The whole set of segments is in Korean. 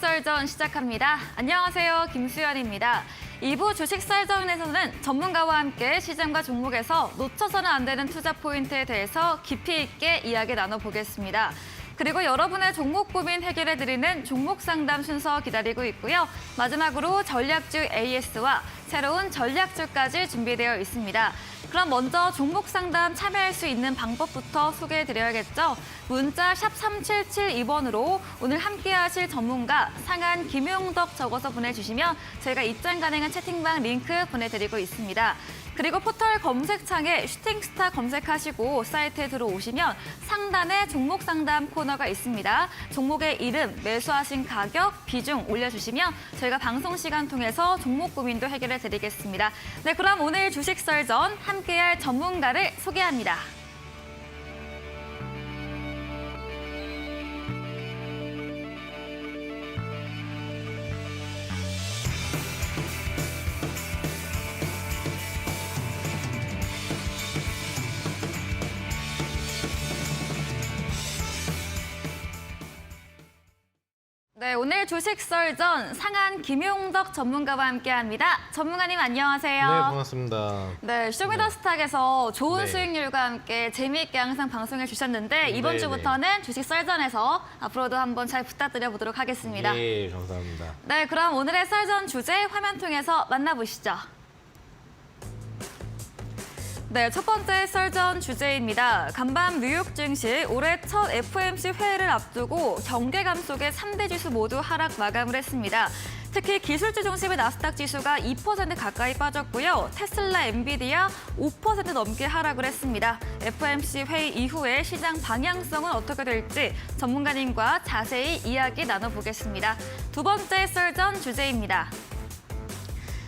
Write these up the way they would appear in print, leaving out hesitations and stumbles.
썰전 시작합니다. 안녕하세요. 김수연입니다. 2부 주식 썰전에서는 전문가와 함께 시장과 종목에서 놓쳐서는 안 되는 투자 포인트에 대해서 깊이 있게 이야기 나눠보겠습니다. 그리고 여러분의 종목 고민 해결해드리는 종목 상담 순서 기다리고 있고요. 마지막으로 전략주 AS와 새로운 전략주까지 준비되어 있습니다. 그럼 먼저 종목 상담 참여할 수 있는 방법부터 소개해드려야겠죠. 문자 샵 3772번으로 오늘 함께하실 전문가 상한 김용덕 적어서 보내주시면 저희가 입장 가능한 채팅방 링크 보내드리고 있습니다. 그리고 포털 검색창에 슈팅스타 검색하시고 사이트에 들어오시면 상단에 종목 상담 코너가 있습니다. 종목의 이름, 매수하신 가격, 비중 올려주시면 저희가 방송 시간 통해서 종목 고민도 해결해 드리겠습니다. 네, 그럼 오늘 주식 썰전 함께할 전문가를 소개합니다. 네, 오늘 주식 썰전 상한 김용덕 전문가와 함께합니다. 전문가님 안녕하세요. 네, 반갑습니다. 네, 쇼미더스탁에서 좋은 네. 수익률과 함께 재미있게 항상 방송해 주셨는데 이번 네, 주부터는 주식 썰전에서 앞으로도 한번 잘 부탁드려 보도록 하겠습니다. 예, 감사합니다. 네, 그럼 오늘의 썰전 주제 화면 통해서 만나보시죠. 네, 첫 번째 썰전 주제입니다. 간밤 뉴욕 증시 올해 첫 FOMC 회의를 앞두고 경계감 속에 3대 지수 모두 하락 마감을 했습니다. 특히 기술주 중심의 나스닥 지수가 2% 가까이 빠졌고요. 테슬라, 엔비디아 5% 넘게 하락을 했습니다. FOMC 회의 이후에 시장 방향성은 어떻게 될지 전문가님과 자세히 이야기 나눠보겠습니다. 두 번째 썰전 주제입니다.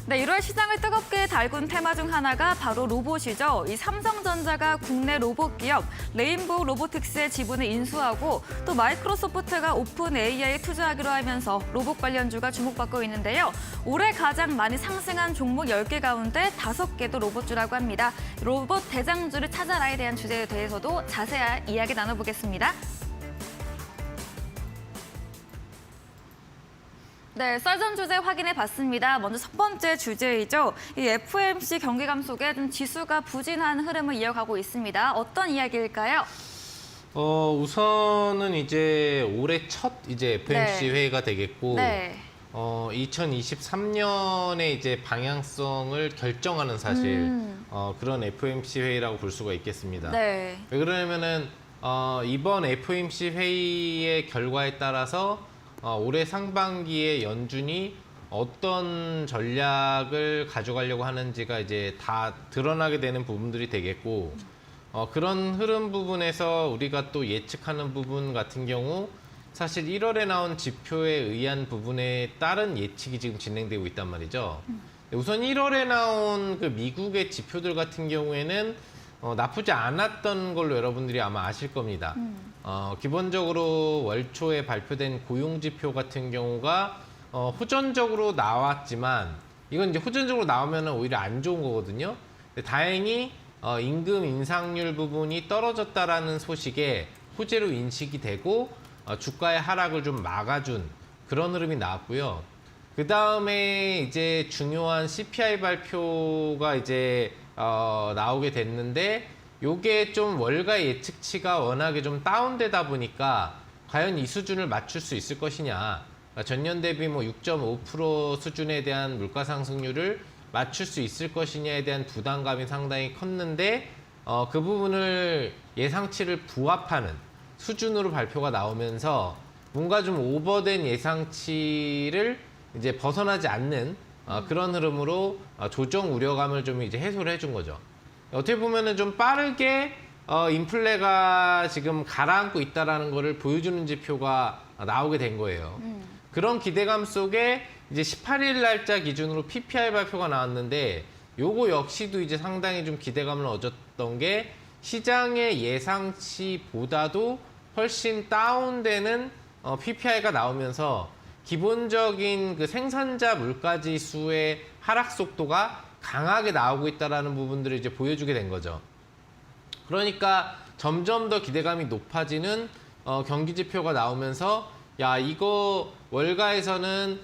네, 1월 시장을 뜨겁게 달군 테마 중 하나가 바로 로봇이죠. 이 삼성전자가 국내 로봇 기업 레인보우 로보틱스의 지분을 인수하고 또 마이크로소프트가 오픈 AI에 투자하기로 하면서 로봇 관련주가 주목받고 있는데요. 올해 가장 많이 상승한 종목 10개 가운데 5개도 로봇주라고 합니다. 로봇 대장주를 찾아라에 대한 주제에 대해서도 자세한 이야기 나눠보겠습니다. 네, 썰전 주제 확인해 봤습니다. 먼저 첫 번째 주제이죠. 이 FOMC 경계감 속에 좀 지수가 부진한 흐름을 이어가고 있습니다. 어떤 이야기일까요? 우선은 이제 올해 첫 FOMC 네. 회의가 되겠고, 네. 2023년에 이제 방향성을 결정하는 사실 그런 FOMC 회의라고 볼 수가 있겠습니다. 네. 왜 그러냐면은 이번 FOMC 회의의 결과에 따라서 올해 상반기에 연준이 어떤 전략을 가져가려고 하는지가 이제 다 드러나게 되는 부분들이 되겠고, 그런 흐름 부분에서 우리가 또 예측하는 부분 같은 경우 사실 1월에 나온 지표에 의한 부분에 따른 예측이 지금 진행되고 있단 말이죠. 우선 1월에 나온 그 미국의 지표들 같은 경우에는 나쁘지 않았던 걸로 여러분들이 아마 아실 겁니다. 기본적으로 월 초에 발표된 고용지표 같은 경우가 호전적으로 나왔지만 이건 이제 호전적으로 나오면 오히려 안 좋은 거거든요. 근데 다행히 임금 인상률 부분이 떨어졌다라는 소식에 호재로 인식이 되고 주가의 하락을 좀 막아준 그런 흐름이 나왔고요. 그 다음에 이제 중요한 CPI 발표가 이제 나오게 됐는데 요게 좀 월가 예측치가 워낙에 좀 다운되다 보니까 과연 이 수준을 맞출 수 있을 것이냐, 그러니까 전년 대비 뭐 6.5% 수준에 대한 물가 상승률을 맞출 수 있을 것이냐에 대한 부담감이 상당히 컸는데 그 부분을 예상치를 부합하는 수준으로 발표가 나오면서 뭔가 좀 오버된 예상치를 이제 벗어나지 않는 그런 흐름으로 조정 우려감을 좀 이제 해소를 해준 거죠. 어떻게 보면은 좀 빠르게 인플레가 지금 가라앉고 있다라는 거를 보여주는 지표가 나오게 된 거예요. 그런 기대감 속에 이제 18일 날짜 기준으로 PPI 발표가 나왔는데 요거 역시도 이제 상당히 좀 기대감을 얻었던 게 시장의 예상치보다도 훨씬 다운되는 PPI가 나오면서 기본적인 그 생산자 물가지수의 하락 속도가 강하게 나오고 있다는 부분들을 이제 보여주게 된 거죠. 그러니까 점점 더 기대감이 높아지는 경기 지표가 나오면서 야, 이거 월가에서는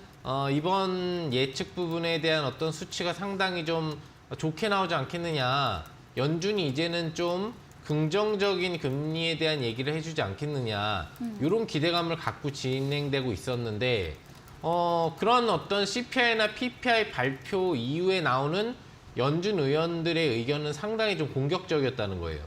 이번 예측 부분에 대한 어떤 수치가 상당히 좀 좋게 나오지 않겠느냐. 연준이 이제는 좀 긍정적인 금리에 대한 얘기를 해주지 않겠느냐. 이런 기대감을 갖고 진행되고 있었는데 그런 어떤 CPI나 PPI 발표 이후에 나오는 연준 의원들의 의견은 상당히 좀 공격적이었다는 거예요.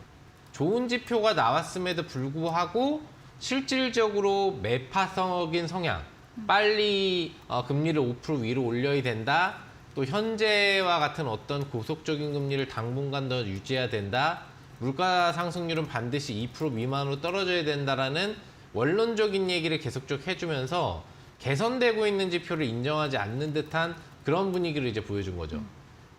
좋은 지표가 나왔음에도 불구하고 실질적으로 매파적인 성향, 빨리 금리를 5% 위로 올려야 된다. 또 현재와 같은 어떤 고속적인 금리를 당분간 더 유지해야 된다. 물가 상승률은 반드시 2% 미만으로 떨어져야 된다라는 원론적인 얘기를 계속적으로 해주면서 개선되고 있는 지표를 인정하지 않는 듯한 그런 분위기를 이제 보여준 거죠.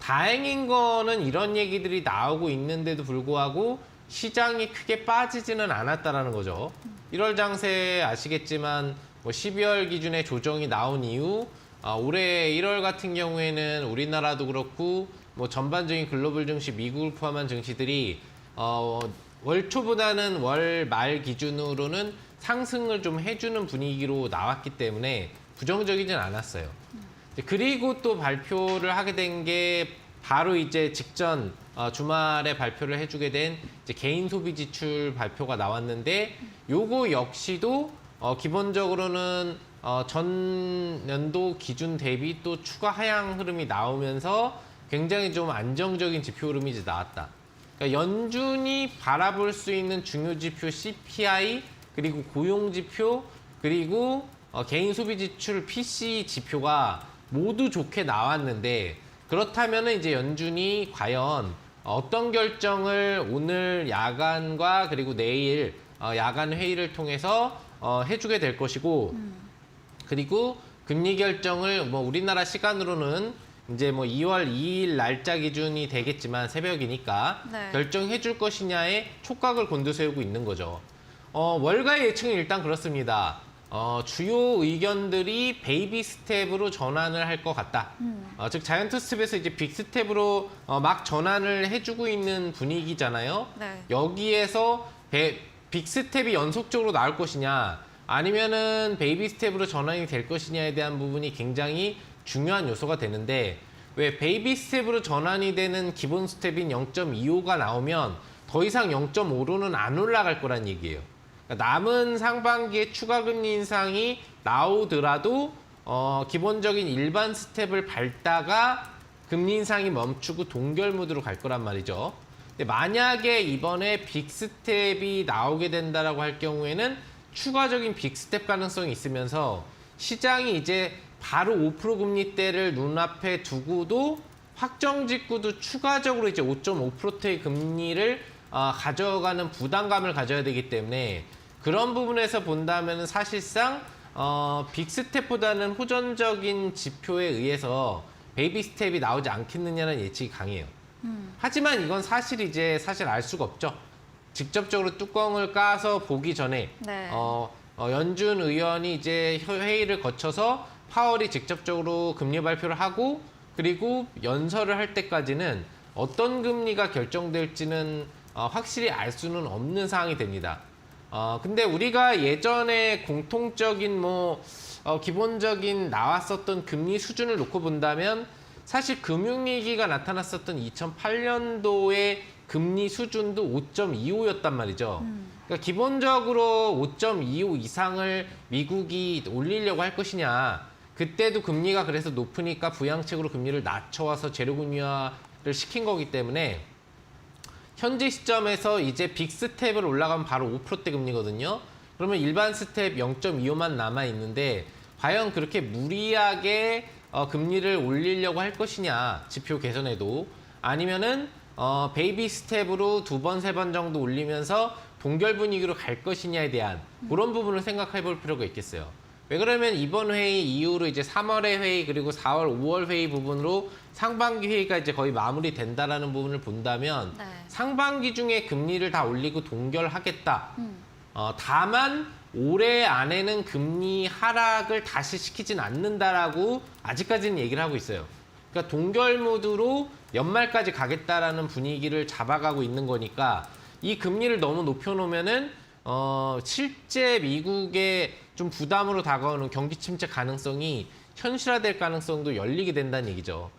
다행인 거는 이런 얘기들이 나오고 있는데도 불구하고 시장이 크게 빠지지는 않았다라는 거죠. 1월 장세 아시겠지만 뭐 12월 기준에 조정이 나온 이후 올해 1월 같은 경우에는 우리나라도 그렇고 뭐 전반적인 글로벌 증시, 미국을 포함한 증시들이 월 초보다는 월 말 기준으로는 상승을 좀 해주는 분위기로 나왔기 때문에 부정적이진 않았어요. 그리고 또 발표를 하게 된 게 바로 이제 직전 주말에 발표를 해주게 된 이제 개인 소비 지출 발표가 나왔는데 요거 역시도 기본적으로는 전년도 기준 대비 또 추가 하향 흐름이 나오면서 굉장히 좀 안정적인 지표 흐름이 이제 나왔다. 그러니까 연준이 바라볼 수 있는 중요 지표 CPI 그리고 고용 지표 그리고 개인 소비 지출 PC 지표가 모두 좋게 나왔는데 그렇다면 이제 연준이 과연 어떤 결정을 오늘 야간과 그리고 내일 야간 회의를 통해서 해주게 될 것이고 그리고 금리 결정을 뭐 우리나라 시간으로는 이제 뭐 2월 2일 날짜 기준이 되겠지만 새벽이니까 네. 결정해 줄 것이냐에 촉각을 곤두세우고 있는 거죠. 월가의 예측은 일단 그렇습니다. 주요 의견들이 베이비 스텝으로 전환을 할 것 같다. 즉 자이언트 스텝에서 이제 빅 스텝으로 막 전환을 해주고 있는 분위기잖아요. 네. 여기에서 빅 스텝이 연속적으로 나올 것이냐 아니면은 베이비 스텝으로 전환이 될 것이냐에 대한 부분이 굉장히 중요한 요소가 되는데 왜 베이비 스텝으로 전환이 되는 기본 스텝인 0.25가 나오면 더 이상 0.5로는 안 올라갈 거란 얘기예요. 그러니까 남은 상반기에 추가 금리 인상이 나오더라도 기본적인 일반 스텝을 밟다가 금리 인상이 멈추고 동결 모드로 갈 거란 말이죠. 근데 만약에 이번에 빅 스텝이 나오게 된다라고 할 경우에는 추가적인 빅 스텝 가능성이 있으면서 시장이 이제 바로 5% 금리대를 눈앞에 두고도 확정 직후도 추가적으로 이제 5.5%의 금리를 가져가는 부담감을 가져야 되기 때문에 그런 부분에서 본다면 사실상 빅 스텝보다는 호전적인 지표에 의해서 베이비 스텝이 나오지 않겠느냐는 예측이 강해요. 하지만 이건 사실 알 수가 없죠. 직접적으로 뚜껑을 까서 보기 전에 네. 연준 의원이 이제 회의를 거쳐서 파월이 직접적으로 금리 발표를 하고 그리고 연설을 할 때까지는 어떤 금리가 결정될지는 확실히 알 수는 없는 상황이 됩니다. 근데 우리가 예전에 공통적인 기본적인 나왔었던 금리 수준을 놓고 본다면 사실 금융위기가 나타났었던 2008년도의 금리 수준도 5.25였단 말이죠. 그러니까 기본적으로 5.25 이상을 미국이 올리려고 할 것이냐. 그때도 금리가 그래서 높으니까 부양책으로 금리를 낮춰와서 재료금리화를 시킨 거기 때문에 현재 시점에서 이제 빅 스텝을 올라가면 바로 5%대 금리거든요. 그러면 일반 스텝 0.25만 남아 있는데 과연 그렇게 무리하게 금리를 올리려고 할 것이냐 지표 개선에도 아니면은 베이비 스텝으로 2번, 3번 정도 올리면서 동결 분위기로 갈 것이냐에 대한 그런 부분을 생각해 볼 필요가 있겠어요. 왜 그러면 이번 회의 이후로 이제 3월의 회의 그리고 4월, 5월 회의 부분으로 상반기 회의가 이제 거의 마무리된다라는 부분을 본다면 네. 상반기 중에 금리를 다 올리고 동결하겠다. 다만 올해 안에는 금리 하락을 다시 시키진 않는다라고 아직까지는 얘기를 하고 있어요. 그러니까 동결 모드로 연말까지 가겠다라는 분위기를 잡아가고 있는 거니까 이 금리를 너무 높여놓으면은 실제 미국의 좀 부담으로 다가오는 경기 침체 가능성이 현실화될 가능성도 열리게 된다는 얘기죠.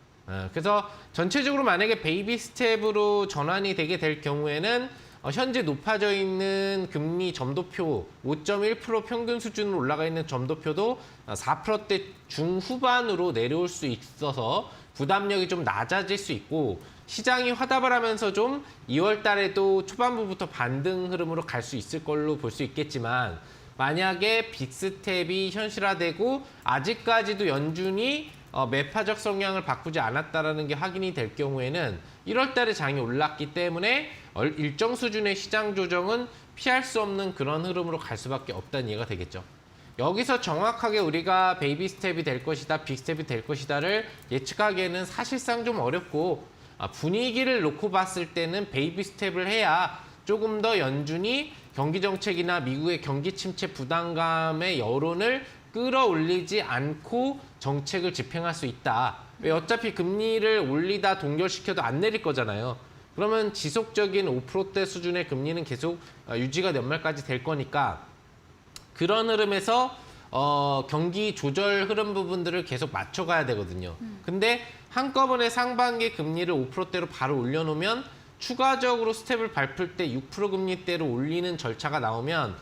그래서 전체적으로 만약에 베이비 스텝으로 전환이 되게 될 경우에는 현재 높아져 있는 금리 점도표 5.1% 평균 수준으로 올라가 있는 점도표도 4%대 중후반으로 내려올 수 있어서 부담력이 좀 낮아질 수 있고 시장이 화답을 하면서 좀 2월 달에도 초반부부터 반등 흐름으로 갈 수 있을 걸로 볼 수 있겠지만 만약에 빅스텝이 현실화되고 아직까지도 연준이 매파적 성향을 바꾸지 않았다는 게 확인이 될 경우에는 1월 달에 장이 올랐기 때문에 일정 수준의 시장 조정은 피할 수 없는 그런 흐름으로 갈 수밖에 없다는 이해가 되겠죠. 여기서 정확하게 우리가 베이비 스텝이 될 것이다, 빅 스텝이 될 것이다를 예측하기에는 사실상 좀 어렵고 분위기를 놓고 봤을 때는 베이비 스텝을 해야 조금 더 연준이 경기 정책이나 미국의 경기 침체 부담감의 여론을 끌어올리지 않고 정책을 집행할 수 있다. 왜 어차피 금리를 올리다 동결시켜도 안 내릴 거잖아요. 그러면 지속적인 5%대 수준의 금리는 계속 유지가 연말까지 될 거니까 그런 흐름에서 경기 조절 흐름 부분들을 계속 맞춰가야 되거든요. 근데 한꺼번에 상반기 금리를 5%대로 바로 올려놓으면 추가적으로 스텝을 밟을 때 6% 금리대로 올리는 절차가 나오면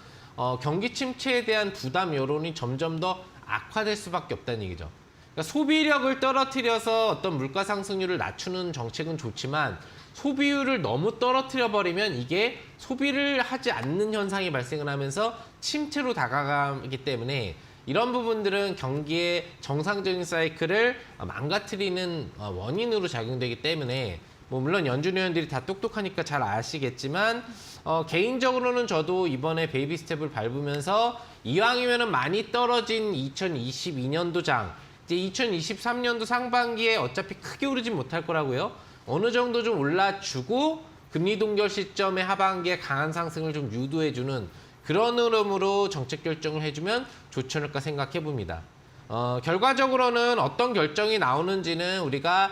경기 침체에 대한 부담 여론이 점점 더 악화될 수밖에 없다는 얘기죠. 그러니까 소비력을 떨어뜨려서 어떤 물가 상승률을 낮추는 정책은 좋지만 소비율을 너무 떨어뜨려 버리면 이게 소비를 하지 않는 현상이 발생을 하면서 침체로 다가가기 때문에 이런 부분들은 경기의 정상적인 사이클을 망가뜨리는 원인으로 작용되기 때문에 물론 연준 의원들이 다 똑똑하니까 잘 아시겠지만 개인적으로는 저도 이번에 베이비 스텝을 밟으면서 이왕이면 많이 떨어진 2022년도 장 이제 2023년도 상반기에 어차피 크게 오르진 못할 거라고요. 어느 정도 좀 올라주고 금리 동결 시점의 하반기에 강한 상승을 좀 유도해주는 그런 흐름으로 정책 결정을 해주면 좋지 않을까 생각해 봅니다. 결과적으로는 어떤 결정이 나오는지는 우리가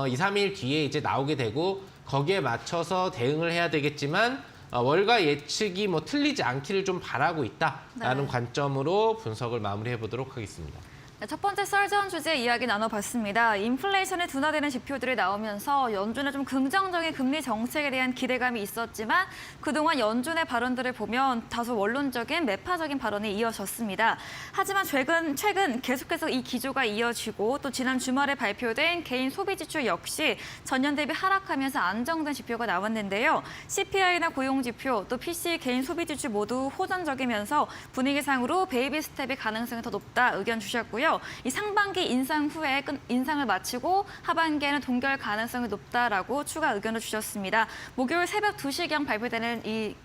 2, 3일 뒤에 이제 나오게 되고 거기에 맞춰서 대응을 해야 되겠지만 월가 예측이 뭐 틀리지 않기를 좀 바라고 있다라는 관점으로 분석을 마무리해 보도록 하겠습니다. 첫 번째 썰전 주제 이야기 나눠봤습니다. 인플레이션이 둔화되는 지표들이 나오면서 연준의 좀 긍정적인 금리 정책에 대한 기대감이 있었지만 그동안 연준의 발언들을 보면 다소 원론적인 매파적인 발언이 이어졌습니다. 하지만 최근 계속해서 이 기조가 이어지고 또 지난 주말에 발표된 개인 소비 지출 역시 전년 대비 하락하면서 안정된 지표가 나왔는데요. CPI나 고용 지표 또 PCE 개인 소비 지출 모두 호전적이면서 분위기상으로 베이비 스텝의 가능성이 더 높다 의견 주셨고요. 이 상반기 인상 후에 인상을 마치고 하반기에는 동결 가능성이 높다라고 추가 의견을 주셨습니다. 목요일 새벽 2시경 발표되는 이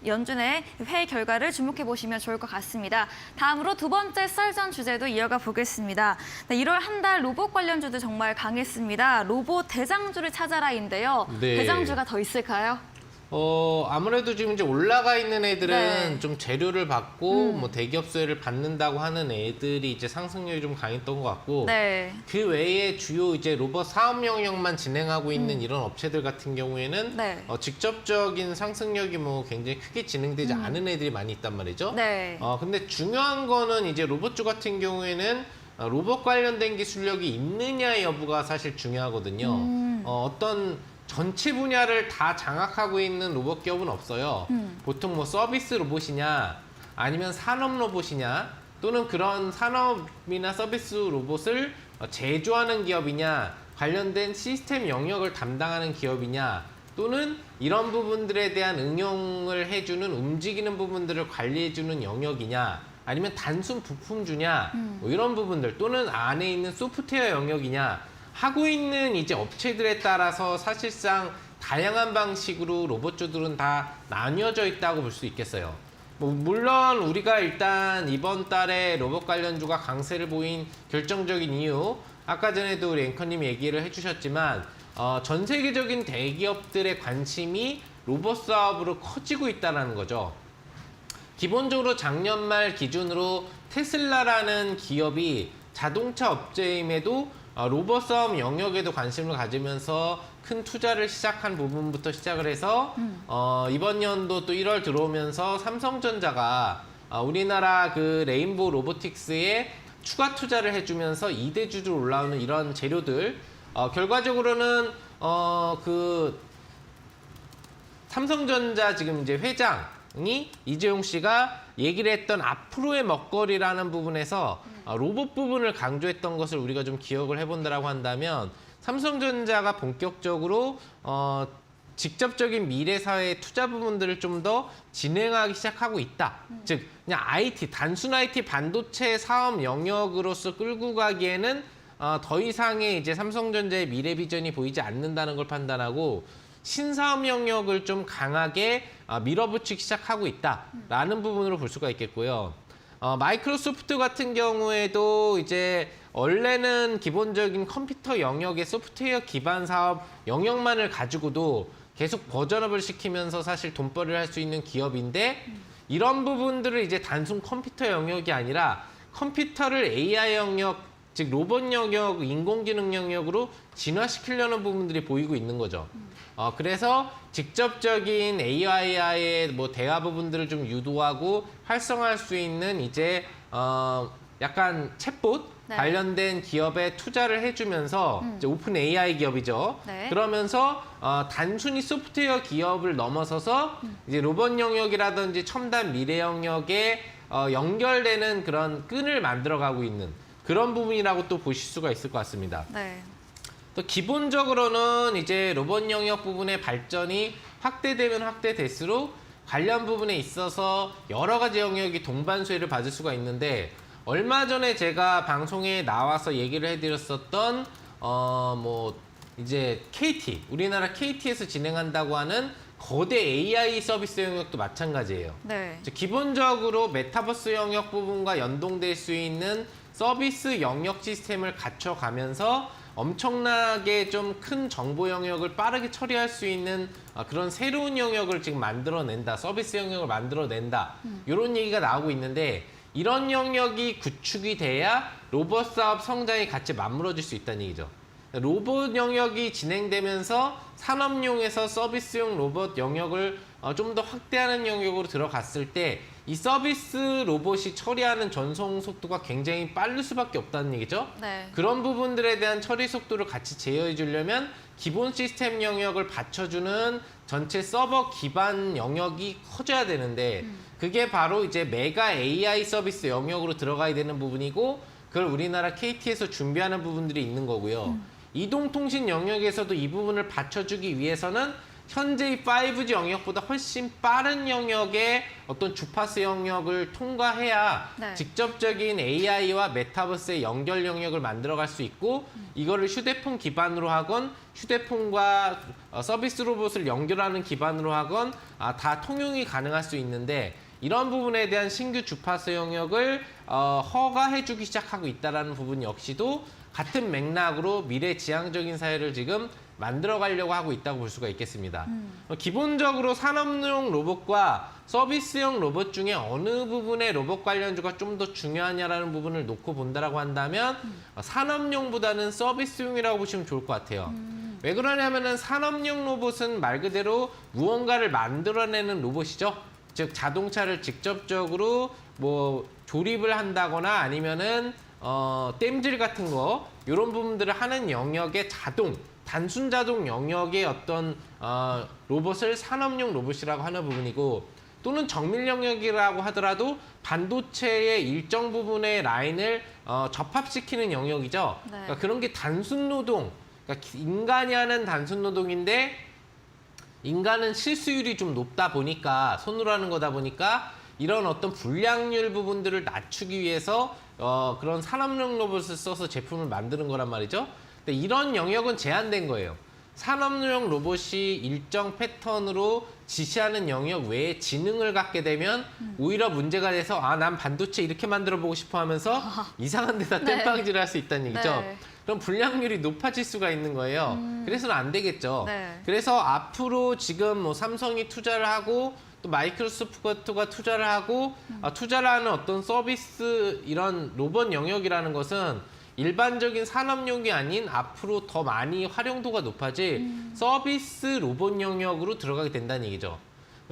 연준의 회의 결과를 주목해 보시면 좋을 것 같습니다. 다음으로 두 번째 썰전 주제도 이어가 보겠습니다. 1월 한 달 로봇 관련주도 정말 강했습니다. 로봇 대장주를 찾아라인데요. 네. 대장주가 더 있을까요? 아무래도 지금 이제 올라가 있는 애들은 네. 좀 재료를 받고 뭐 대기업 수혜를 받는다고 하는 애들이 이제 상승률이 좀 강했던 것 같고 네. 그 외에 주요 이제 로봇 사업 영역만 진행하고 있는 이런 업체들 같은 경우에는 네. 직접적인 상승력이 뭐 굉장히 크게 진행되지 않은 애들이 많이 있단 말이죠. 네. 근데 중요한 거는 이제 로봇주 같은 경우에는 로봇 관련된 기술력이 있느냐 여부가 사실 중요하거든요. 어떤 전체 분야를 다 장악하고 있는 로봇 기업은 없어요. 보통 뭐 서비스 로봇이냐 아니면 산업 로봇이냐 또는 그런 산업이나 서비스 로봇을 제조하는 기업이냐 관련된 시스템 영역을 담당하는 기업이냐 또는 이런 부분들에 대한 응용을 해주는 움직이는 부분들을 관리해주는 영역이냐 아니면 단순 부품주냐 뭐 이런 부분들 또는 안에 있는 소프트웨어 영역이냐 하고 있는 이제 업체들에 따라서 사실상 다양한 방식으로 로봇주들은 다 나뉘어져 있다고 볼 수 있겠어요. 물론 우리가 일단 이번 달에 로봇 관련주가 강세를 보인 결정적인 이유 아까 전에도 우리 앵커님이 얘기를 해주셨지만 전 세계적인 대기업들의 관심이 로봇 사업으로 커지고 있다는 거죠. 기본적으로 작년 말 기준으로 테슬라라는 기업이 자동차 업체임에도 로봇 사업 영역에도 관심을 가지면서 큰 투자를 시작한 부분부터 시작을 해서 이번 연도 또 1월 들어오면서 삼성전자가 우리나라 그 레인보우 로보틱스에 추가 투자를 해주면서 2대 주주로 올라오는 이런 재료들, 결과적으로는 그 삼성전자 지금 이제 회장이 이재용 씨가 얘기를 했던 앞으로의 먹거리라는 부분에서 로봇 부분을 강조했던 것을 우리가 좀 기억을 해본다라고 한다면 삼성전자가 본격적으로 직접적인 미래 사회의 투자 부분들을 좀 더 진행하기 시작하고 있다. 즉 그냥 IT, 단순 IT 반도체 사업 영역으로서 끌고 가기에는 더 이상의 이제 삼성전자의 미래 비전이 보이지 않는다는 걸 판단하고 신사업 영역을 좀 강하게 밀어붙이기 시작하고 있다라는 부분으로 볼 수가 있겠고요. 마이크로소프트 같은 경우에도 이제 원래는 기본적인 컴퓨터 영역의 소프트웨어 기반 사업 영역만을 가지고도 계속 버전업을 시키면서 사실 돈벌이를 할 수 있는 기업인데 이런 부분들을 이제 단순 컴퓨터 영역이 아니라 컴퓨터를 AI 영역, 즉 로봇 영역, 인공지능 영역으로 진화시키려는 부분들이 보이고 있는 거죠. 그래서 직접적인 AI와의 뭐 대화 부분들을 좀 유도하고 활성화할 수 있는 이제 약간 챗봇 네. 관련된 기업에 투자를 해주면서 이제 오픈 AI 기업이죠. 네. 그러면서 단순히 소프트웨어 기업을 넘어서서 이제 로봇 영역이라든지 첨단 미래 영역에 연결되는 그런 끈을 만들어가고 있는 그런 부분이라고 또 보실 수가 있을 것 같습니다. 네. 또 기본적으로는 이제 로봇 영역 부분의 발전이 확대되면 확대될수록 관련 부분에 있어서 여러 가지 영역이 동반수혜를 받을 수가 있는데 얼마 전에 제가 방송에 나와서 얘기를 해드렸었던 뭐 이제 KT, 우리나라 KT에서 진행한다고 하는 거대 AI 서비스 영역도 마찬가지예요. 네. 기본적으로 메타버스 영역 부분과 연동될 수 있는 서비스 영역 시스템을 갖춰가면서 엄청나게 좀 큰 정보 영역을 빠르게 처리할 수 있는 그런 새로운 영역을 지금 만들어낸다. 서비스 영역을 만들어낸다. 이런 얘기가 나오고 있는데 이런 영역이 구축이 돼야 로봇 사업 성장이 같이 맞물어질 수 있다는 얘기죠. 로봇 영역이 진행되면서 산업용에서 서비스용 로봇 영역을 좀 더 확대하는 영역으로 들어갔을 때 이 서비스 로봇이 처리하는 전송 속도가 굉장히 빠를 수밖에 없다는 얘기죠. 네. 그런 부분들에 대한 처리 속도를 같이 제어해 주려면 기본 시스템 영역을 받쳐주는 전체 서버 기반 영역이 커져야 되는데 그게 바로 이제 메가 AI 서비스 영역으로 들어가야 되는 부분이고 그걸 우리나라 KT에서 준비하는 부분들이 있는 거고요. 이동통신 영역에서도 이 부분을 받쳐주기 위해서는 현재의 5G 영역보다 훨씬 빠른 영역의 어떤 주파수 영역을 통과해야 네. 직접적인 AI와 메타버스의 연결 영역을 만들어갈 수 있고 이거를 휴대폰 기반으로 하건 휴대폰과 서비스 로봇을 연결하는 기반으로 하건 다 통용이 가능할 수 있는데 이런 부분에 대한 신규 주파수 영역을 허가해주기 시작하고 있다는 부분 역시도 같은 맥락으로 미래지향적인 사회를 지금 만들어가려고 하고 있다고 볼 수가 있겠습니다. 기본적으로 산업용 로봇과 서비스용 로봇 중에 어느 부분의 로봇 관련주가 좀 더 중요하냐라는 부분을 놓고 본다라고 한다면 산업용보다는 서비스용이라고 보시면 좋을 것 같아요. 왜 그러냐면은 산업용 로봇은 말 그대로 무언가를 만들어내는 로봇이죠. 즉 자동차를 직접적으로 뭐 조립을 한다거나 아니면은 땜질 같은 거 이런 부분들을 하는 영역의 단순 자동 영역의 어떤 로봇을 산업용 로봇이라고 하는 부분이고 또는 정밀 영역이라고 하더라도 반도체의 일정 부분의 라인을 접합시키는 영역이죠. 네. 그러니까 그런 게 단순 노동, 그러니까 인간이 하는 단순 노동인데 인간은 실수율이 좀 높다 보니까 손으로 하는 거다 보니까 이런 어떤 불량률 부분들을 낮추기 위해서 그런 산업용 로봇을 써서 제품을 만드는 거란 말이죠. 근데 이런 영역은 제한된 거예요. 산업용 로봇이 일정 패턴으로 지시하는 영역 외에 지능을 갖게 되면 오히려 문제가 돼서 난 반도체 이렇게 만들어 보고 싶어 하면서 이상한 데다 네. 땜빵질을 할 수 있다는 얘기죠. 네. 그럼 불량률이 높아질 수가 있는 거예요. 그래서는 안 되겠죠. 네. 그래서 앞으로 지금 뭐 삼성이 투자를 하고 또 마이크로소프트가 투자를 하고 투자를 하는 어떤 서비스 이런 로봇 영역이라는 것은 일반적인 산업용이 아닌 앞으로 더 많이 활용도가 높아질 서비스 로봇 영역으로 들어가게 된다는 얘기죠.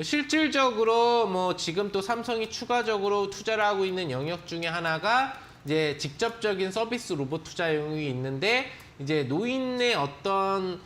실질적으로 뭐 지금 또 삼성이 추가적으로 투자를 하고 있는 영역 중에 하나가 이제 직접적인 서비스 로봇 투자 영역이 있는데 이제 노인의 어떤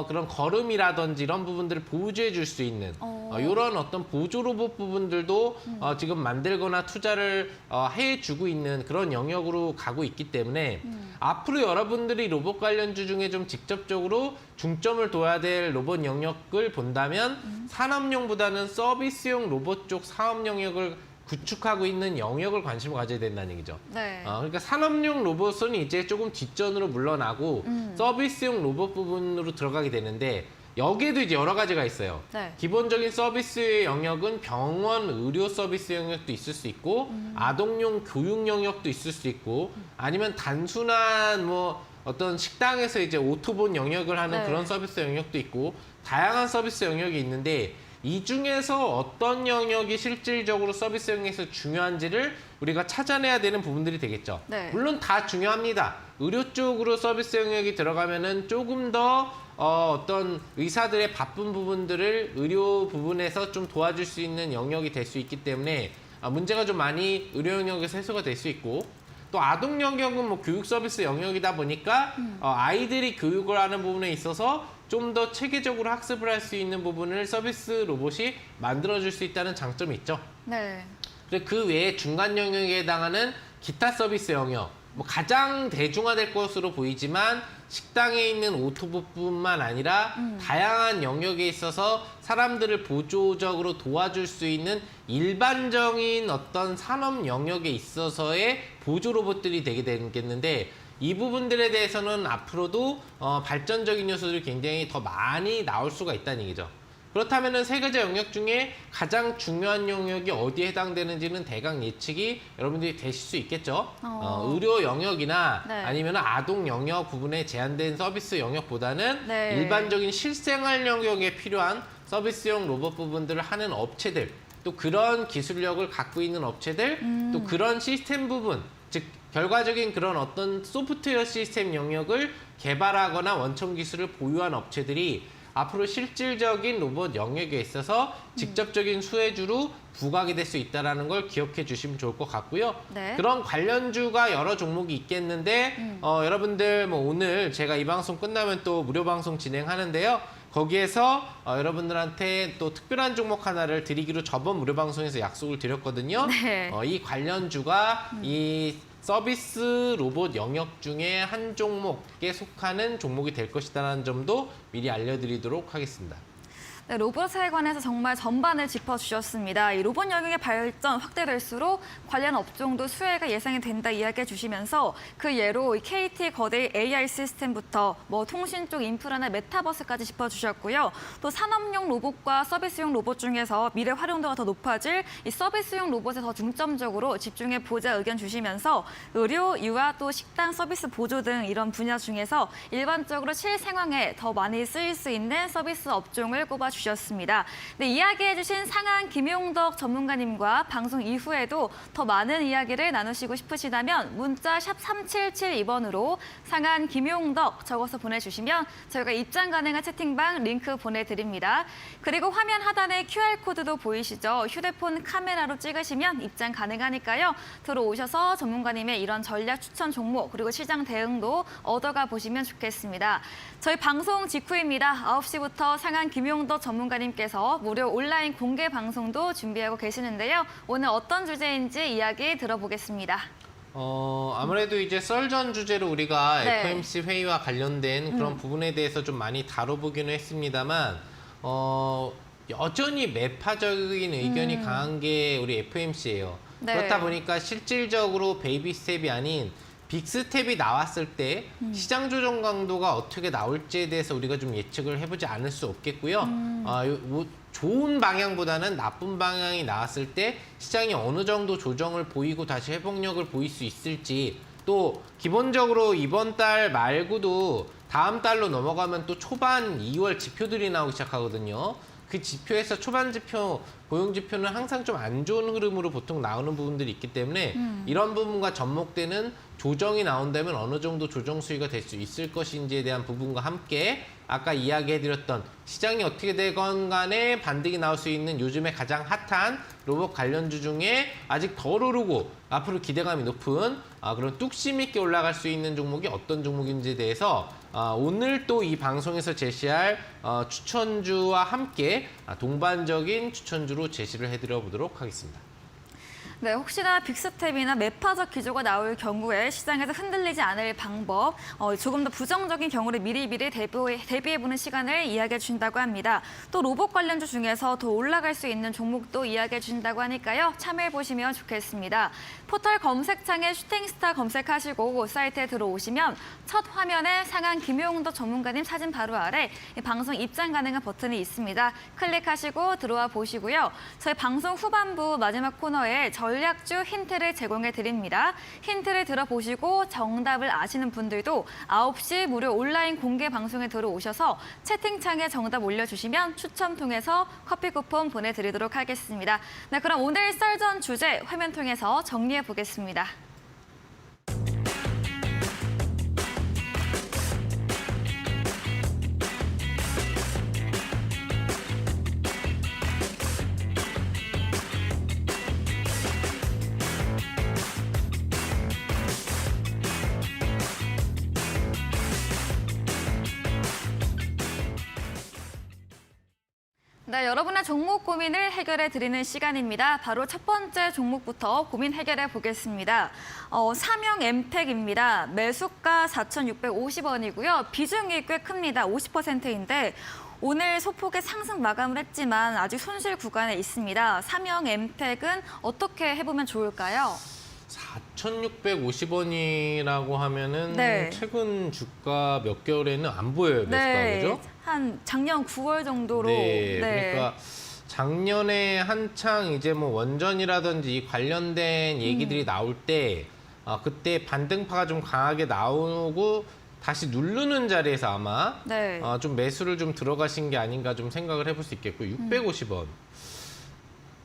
그런 걸음이라든지 이런 부분들을 보조해 줄 수 있는 이런 어떤 보조 로봇 부분들도 지금 만들거나 투자를 해주고 있는 그런 영역으로 가고 있기 때문에 앞으로 여러분들이 로봇 관련주 중에 좀 직접적으로 중점을 둬야 될 로봇 영역을 본다면 산업용보다는 서비스용 로봇 쪽 사업 영역을 구축하고 있는 영역을 관심을 가져야 된다는 얘기죠. 네. 그러니까 산업용 로봇은 이제 조금 뒷전으로 물러나고 서비스용 로봇 부분으로 들어가게 되는데 여기에도 이제 여러 가지가 있어요. 네. 기본적인 서비스의 영역은 병원, 의료 서비스 영역도 있을 수 있고 아동용 교육 영역도 있을 수 있고 아니면 단순한 뭐 어떤 식당에서 이제 오토본 영역을 하는 네. 그런 서비스 영역도 있고 다양한 서비스 영역이 있는데 이 중에서 어떤 영역이 실질적으로 서비스 영역에서 중요한지를 우리가 찾아내야 되는 부분들이 되겠죠. 네. 물론 다 중요합니다. 의료 쪽으로 서비스 영역이 들어가면은 조금 더 어떤 의사들의 바쁜 부분들을 의료 부분에서 좀 도와줄 수 있는 영역이 될 수 있기 때문에 문제가 좀 많이 의료 영역에서 해소가 될 수 있고 또 아동 영역은 뭐 교육 서비스 영역이다 보니까 아이들이 교육을 하는 부분에 있어서 좀 더 체계적으로 학습을 할 수 있는 부분을 서비스 로봇이 만들어줄 수 있다는 장점이 있죠. 네. 그리고 그 외에 중간 영역에 해당하는 기타 서비스 영역, 뭐 가장 대중화될 것으로 보이지만 식당에 있는 오토봇뿐만 아니라 다양한 영역에 있어서 사람들을 보조적으로 도와줄 수 있는 일반적인 어떤 산업 영역에 있어서의 보조 로봇들이 되게 되겠는데 이 부분들에 대해서는 앞으로도 발전적인 요소들이 굉장히 더 많이 나올 수가 있다는 얘기죠. 그렇다면 세 가지 영역 중에 가장 중요한 영역이 어디에 해당되는지는 대강 예측이 여러분들이 되실 수 있겠죠. 의료 영역이나 네. 아니면 아동 영역 부분에 제한된 서비스 영역보다는 네. 일반적인 실생활 영역에 필요한 서비스용 로봇 부분들을 하는 업체들, 또 그런 기술력을 갖고 있는 업체들, 또 그런 시스템 부분, 즉 결과적인 그런 어떤 소프트웨어 시스템 영역을 개발하거나 원천 기술을 보유한 업체들이 앞으로 실질적인 로봇 영역에 있어서 직접적인 수혜주로 부각이 될 수 있다는 걸 기억해 주시면 좋을 것 같고요. 네. 그런 관련주가 여러 종목이 있겠는데 여러분들 뭐 오늘 제가 이 방송 끝나면 또 무료 방송 진행하는데요. 거기에서 여러분들한테 또 특별한 종목 하나를 드리기로 저번 무료 방송에서 약속을 드렸거든요. 네. 이 관련주가 이 서비스 로봇 영역 중에 한 종목에 속하는 종목이 될 것이라는 점도 미리 알려드리도록 하겠습니다. 네, 로봇에 관해서 정말 전반을 짚어주셨습니다. 이 로봇 영역의 발전 확대될수록 관련 업종도 수혜가 예상이 된다 이야기해 주시면서 그 예로 이 KT 거대 AI 시스템부터 뭐 통신 쪽 인프라나 메타버스까지 짚어주셨고요. 또 산업용 로봇과 서비스용 로봇 중에서 미래 활용도가 더 높아질 이 서비스용 로봇에 더 중점적으로 집중해 보자 의견 주시면서 의료, 유아, 또 식당 서비스 보조 등 이런 분야 중에서 일반적으로 실생활에 더 많이 쓰일 수 있는 서비스 업종을 꼽아 주셨습니다. 네, 이야기해주신 상한 김용덕 전문가님과 방송 이후에도 더 많은 이야기를 나누시고 싶으시다면 문자 샵 3772번으로 상한 김용덕 적어서 보내주시면 저희가 입장 가능한 채팅방 링크 보내드립니다. 그리고 화면 하단에 QR코드도 보이시죠? 휴대폰 카메라로 찍으시면 입장 가능하니까요. 들어오셔서 전문가님의 이런 전략 추천 종목 그리고 시장 대응도 얻어가 보시면 좋겠습니다. 저희 방송 직후입니다. 9시부터 상한 김용덕 전문가님께서 무료 온라인 공개 방송도 준비하고 계시는데요. 오늘 어떤 주제인지 이야기 들어보겠습니다. 아무래도 이제 썰전 주제로 우리가 네. FOMC 회의와 관련된 그런 부분에 대해서 좀 많이 다뤄보기는 했습니다만 여전히 매파적인 의견이 강한 게 우리 FOMC예요. 네. 그렇다 보니까 실질적으로 베이비 스텝이 아닌 빅 스텝이 나왔을 때 시장 조정 강도가 어떻게 나올지에 대해서 우리가 좀 예측을 해보지 않을 수 없겠고요. 좋은 방향보다는 나쁜 방향이 나왔을 때 시장이 어느 정도 조정을 보이고 다시 회복력을 보일 수 있을지 또 기본적으로 이번 달 말고도 다음 달로 넘어가면 또 초반 2월 지표들이 나오기 시작하거든요. 그 지표에서 초반 지표, 고용 지표는 항상 좀 안 좋은 흐름으로 보통 나오는 부분들이 있기 때문에 이런 부분과 접목되는 조정이 나온다면 어느 정도 조정 수위가 될 수 있을 것인지에 대한 부분과 함께 아까 이야기해드렸던 시장이 어떻게 되건 간에 반등이 나올 수 있는 요즘에 가장 핫한 로봇 관련주 중에 아직 덜 오르고 앞으로 기대감이 높은 그런 뚝심 있게 올라갈 수 있는 종목이 어떤 종목인지에 대해서 오늘 또 이 방송에서 제시할 추천주와 함께 동반적인 추천주로 제시를 해드려 보도록 하겠습니다. 네, 혹시나 빅스텝이나 매파적 기조가 나올 경우에 시장에서 흔들리지 않을 방법, 조금 더 부정적인 경우를 미리미리 대비해보는 시간을 이야기해 주신다고 합니다. 또 로봇 관련주 중에서 더 올라갈 수 있는 종목도 이야기해 주신다고 하니까요. 참여해 보시면 좋겠습니다. 포털 검색창에 슈팅스타 검색하시고 사이트에 들어오시면 첫 화면에 상한 김용도 전문가님 사진 바로 아래 방송 입장 가능한 버튼이 있습니다. 클릭하시고 들어와 보시고요. 저희 방송 후반부 마지막 코너에 전략주 힌트를 제공해 드립니다. 힌트를 들어보시고 정답을 아시는 분들도 9시 무료 온라인 공개 방송에 들어오셔서 채팅창에 정답 올려주시면 추첨 통해서 커피 쿠폰 보내드리도록 하겠습니다. 네, 그럼 오늘 썰전 주제 화면 통해서 정리해 보겠습니다. 네, 여러분의 종목 고민을 해결해 드리는 시간입니다. 바로 첫 번째 종목부터 고민 해결해 보겠습니다. 삼형 엠텍입니다. 매수가 4,650원이고요. 비중이 꽤 큽니다. 50%인데 오늘 소폭의 상승 마감을 했지만 아직 손실 구간에 있습니다. 삼형 엠텍은 어떻게 해보면 좋을까요? 4,650원이라고 하면은 네. 최근 주가 몇 개월에는 안 보여요, 매수가. 네, 그죠? 한 작년 9월 정도로. 네, 그러니까 작년에 한창 이제 뭐 원전이라든지 관련된 얘기들이 나올 때 그때 반등파가 좀 강하게 나오고 다시 누르는 자리에서 아마 네. 좀 매수를 좀 들어가신 게 아닌가 좀 생각을 해볼 수 있겠고 650원.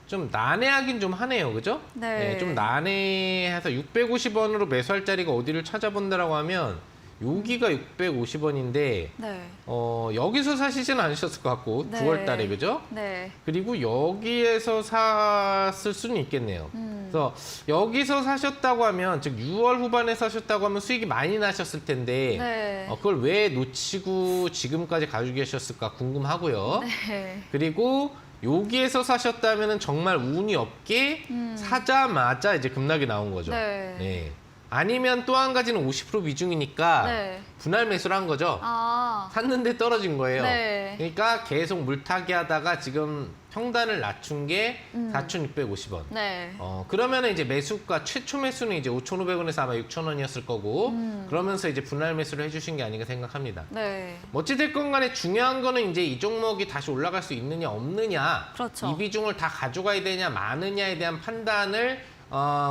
좀 난해하긴 좀 하네요, 그죠? 네. 좀 난해해서 650원으로 매수할 자리가 어디를 찾아본다라고 하면 여기가 650원인데 네. 여기서 사시진 않으셨을 것 같고 네. 9월 달에, 그죠? 네. 그리고 여기에서 샀을 수는 있겠네요. 그래서 여기서 사셨다고 하면, 즉 6월 후반에 사셨다고 하면 수익이 많이 나셨을 텐데 네. 그걸 왜 놓치고 지금까지 가지고 계셨을까 궁금하고요. 네. 그리고 여기에서 사셨다면 정말 운이 없게 사자마자 이제 급락이 나온 거죠. 네. 네. 아니면 또 한 가지는 50% 비중이니까 네. 분할 매수를 한 거죠. 아. 샀는데 떨어진 거예요. 네. 그러니까 계속 물타기 하다가 지금 평단을 낮춘 게 4,650원. 네. 그러면 이제 매수가 최초 매수는 이제 5,500원에서 아마 6,000원이었을 거고 그러면서 이제 분할 매수를 해주신 게 아닌가 생각합니다. 네. 어찌됐건 간에 중요한 거는 이제 이 종목이 다시 올라갈 수 있느냐 없느냐, 그렇죠. 이 비중을 다 가져가야 되냐 마느냐에 대한 판단을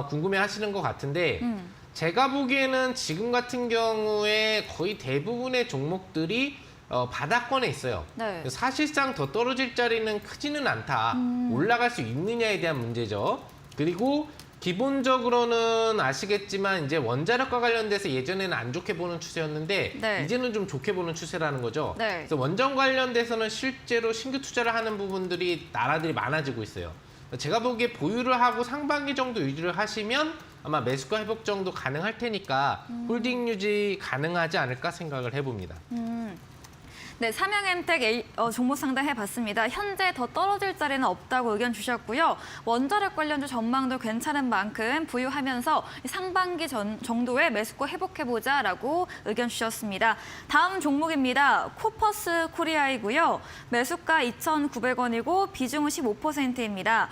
궁금해 하시는 것 같은데 제가 보기에는 지금 같은 경우에 거의 대부분의 종목들이 바닥권에 있어요. 네. 사실상 더 떨어질 자리는 크지는 않다. 올라갈 수 있느냐에 대한 문제죠. 그리고 기본적으로는 아시겠지만 이제 원자력과 관련돼서 예전에는 안 좋게 보는 추세였는데 네. 이제는 좀 좋게 보는 추세라는 거죠. 네. 그래서 원전 관련돼서는 실제로 신규 투자를 하는 부분들이 나라들이 많아지고 있어요. 제가 보기에 보유를 하고 상반기 정도 유지를 하시면 아마 매수가 회복 정도 가능할 테니까 홀딩 유지 가능하지 않을까 생각을 해봅니다. 네, 삼형엠텍 종목 상담해봤습니다. 현재 더 떨어질 자리는 없다고 의견 주셨고요. 원자력 관련주 전망도 괜찮은 만큼 부유하면서 상반기 정도의 매수가 회복해보자라고 의견 주셨습니다. 다음 종목입니다. 코퍼스 코리아이고요. 매수가 2,900원이고 비중은 15%입니다.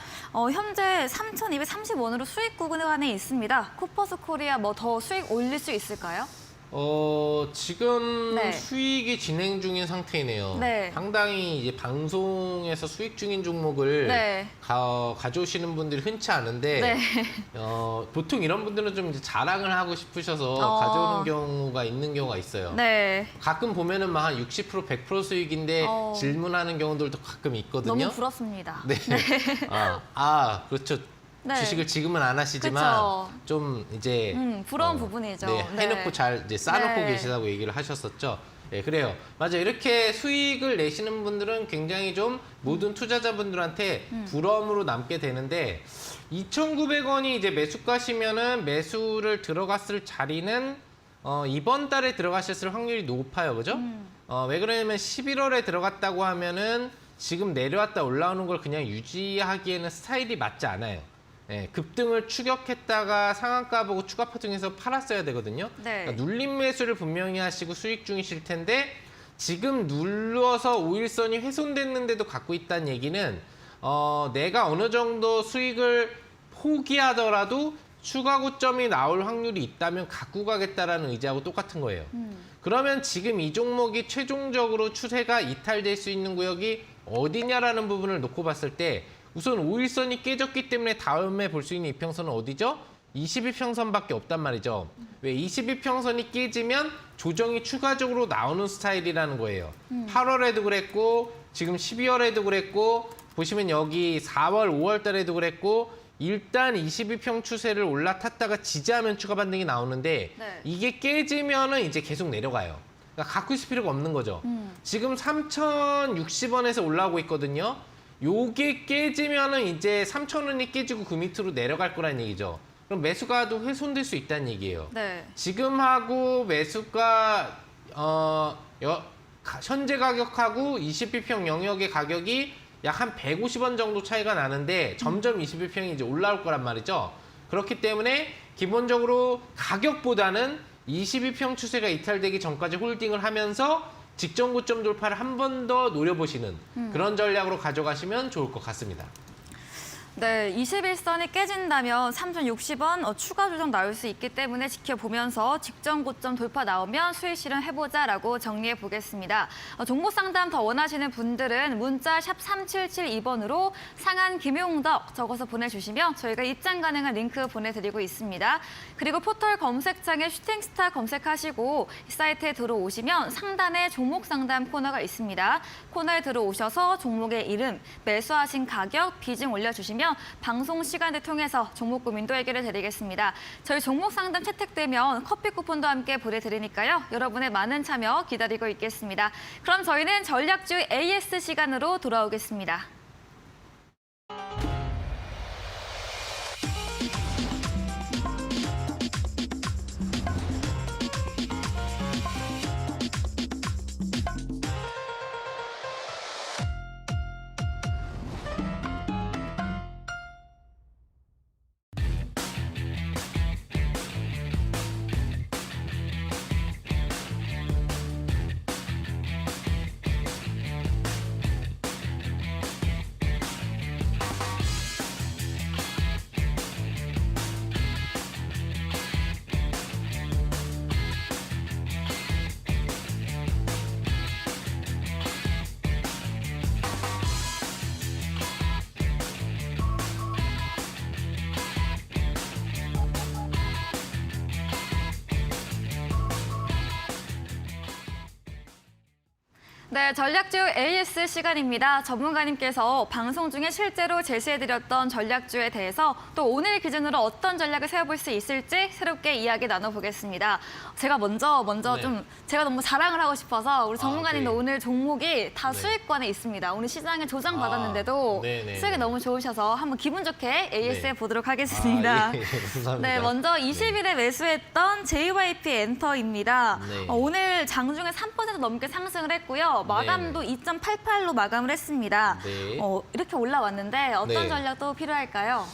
현재 3,230원으로 수익 구간에 있습니다. 코퍼스 코리아 뭐 더 수익 올릴 수 있을까요? 지금 네. 수익이 진행 중인 상태이네요. 네. 상당히 이제 방송에서 수익 중인 종목을 네. 가져오시는 분들이 흔치 않은데, 네. 보통 이런 분들은 좀 이제 자랑을 하고 싶으셔서 가져오는 경우가 있는 경우가 있어요. 네. 가끔 보면은 막 한 60%, 100% 수익인데 질문하는 경우들도 가끔 있거든요. 너무 부럽습니다. 네. 그렇죠. 네. 주식을 지금은 안 하시지만 그쵸. 좀 이제 부러운 부분이죠. 네, 해놓고 네. 잘 이제 쌓아놓고 네. 계시다고 얘기를 하셨었죠. 네, 그래요. 맞아요. 이렇게 수익을 내시는 분들은 굉장히 좀 모든 투자자분들한테 부러움으로 남게 되는데 2,900원이 이제 매수가시면은 매수를 들어갔을 자리는 이번 달에 들어가셨을 확률이 높아요. 그죠? 왜 그러냐면 11월에 들어갔다고 하면은 지금 내려왔다 올라오는 걸 그냥 유지하기에는 스타일이 맞지 않아요. 예, 급등을 추격했다가 상한가 보고 추가 퍼팅해서 팔았어야 되거든요. 네. 그러니까 눌림 매수를 분명히 하시고 수익 중이실 텐데 지금 눌러서 5일선이 훼손됐는데도 갖고 있다는 얘기는 내가 어느 정도 수익을 포기하더라도 추가 고점이 나올 확률이 있다면 갖고 가겠다라는 의지하고 똑같은 거예요. 그러면 지금 이 종목이 최종적으로 추세가 이탈될 수 있는 구역이 어디냐라는 부분을 놓고 봤을 때 우선 5일선이 깨졌기 때문에 다음에 볼 수 있는 이평선은 어디죠? 22평선밖에 없단 말이죠. 왜 22평선이 깨지면 조정이 추가적으로 나오는 스타일이라는 거예요. 8월에도 그랬고 지금 12월에도 그랬고 보시면 여기 4월, 5월 달에도 그랬고 일단 22평 추세를 올라탔다가 지지하면 추가 반등이 나오는데 네. 이게 깨지면은 이제 계속 내려가요. 그러니까 갖고 있을 필요가 없는 거죠. 지금 3,060원에서 올라오고 있거든요. 요게 깨지면은 이제 3,000원이 깨지고 그 밑으로 내려갈 거란 얘기죠. 그럼 매수가도 훼손될 수 있다는 얘기예요. 네. 지금하고 매수가 현재 가격하고 22평 영역의 가격이 약 한 150원 정도 차이가 나는데 점점 21평이 이제 올라올 거란 말이죠. 그렇기 때문에 기본적으로 가격보다는 22평 추세가 이탈되기 전까지 홀딩을 하면서 직전 고점 돌파를 한 번 더 노려보시는 그런 전략으로 가져가시면 좋을 것 같습니다. 네, 21선이 깨진다면 3,060원 추가 조정 나올 수 있기 때문에 지켜보면서 직전 고점 돌파 나오면 수익 실현해보자라고 정리해 보겠습니다. 종목 상담 더 원하시는 분들은 문자 샵 3772번으로 상한 김용덕 적어서 보내주시면 저희가 입장 가능한 링크 보내드리고 있습니다. 그리고 포털 검색창에 슈팅스타 검색하시고 이 사이트에 들어오시면 상단에 종목 상담 코너가 있습니다. 코너에 들어오셔서 종목의 이름, 매수하신 가격, 비중 올려주시면 방송 시간을 통해서 종목 고민도 해결해 드리겠습니다. 저희 종목 상담 채택되면 커피 쿠폰도 함께 보내드리니까요. 여러분의 많은 참여 기다리고 있겠습니다. 그럼 저희는 전략주 AS 시간으로 돌아오겠습니다. 네, 전략주 AS 시간입니다. 전문가님께서 방송 중에 실제로 제시해드렸던 전략주에 대해서 또 오늘 기준으로 어떤 전략을 세워볼 수 있을지 새롭게 이야기 나눠보겠습니다. 제가 먼저 네. 좀 제가 너무 자랑을 하고 싶어서 우리 전문가님도 네. 오늘 종목이 다 네. 수익권에 있습니다. 오늘 시장에 조장받았는데도 네네. 수익이 너무 좋으셔서 한번 기분 좋게 AS 해보도록 하겠습니다. 예, 감사합니다. 네, 먼저 20일에 매수했던 JYP 엔터입니다. 네. 오늘 장중에 3% 넘게 상승을 했고요. 마감도 2.88로 마감을 했습니다. 네. 이렇게 올라왔는데 어떤 네. 전략도 필요할까요?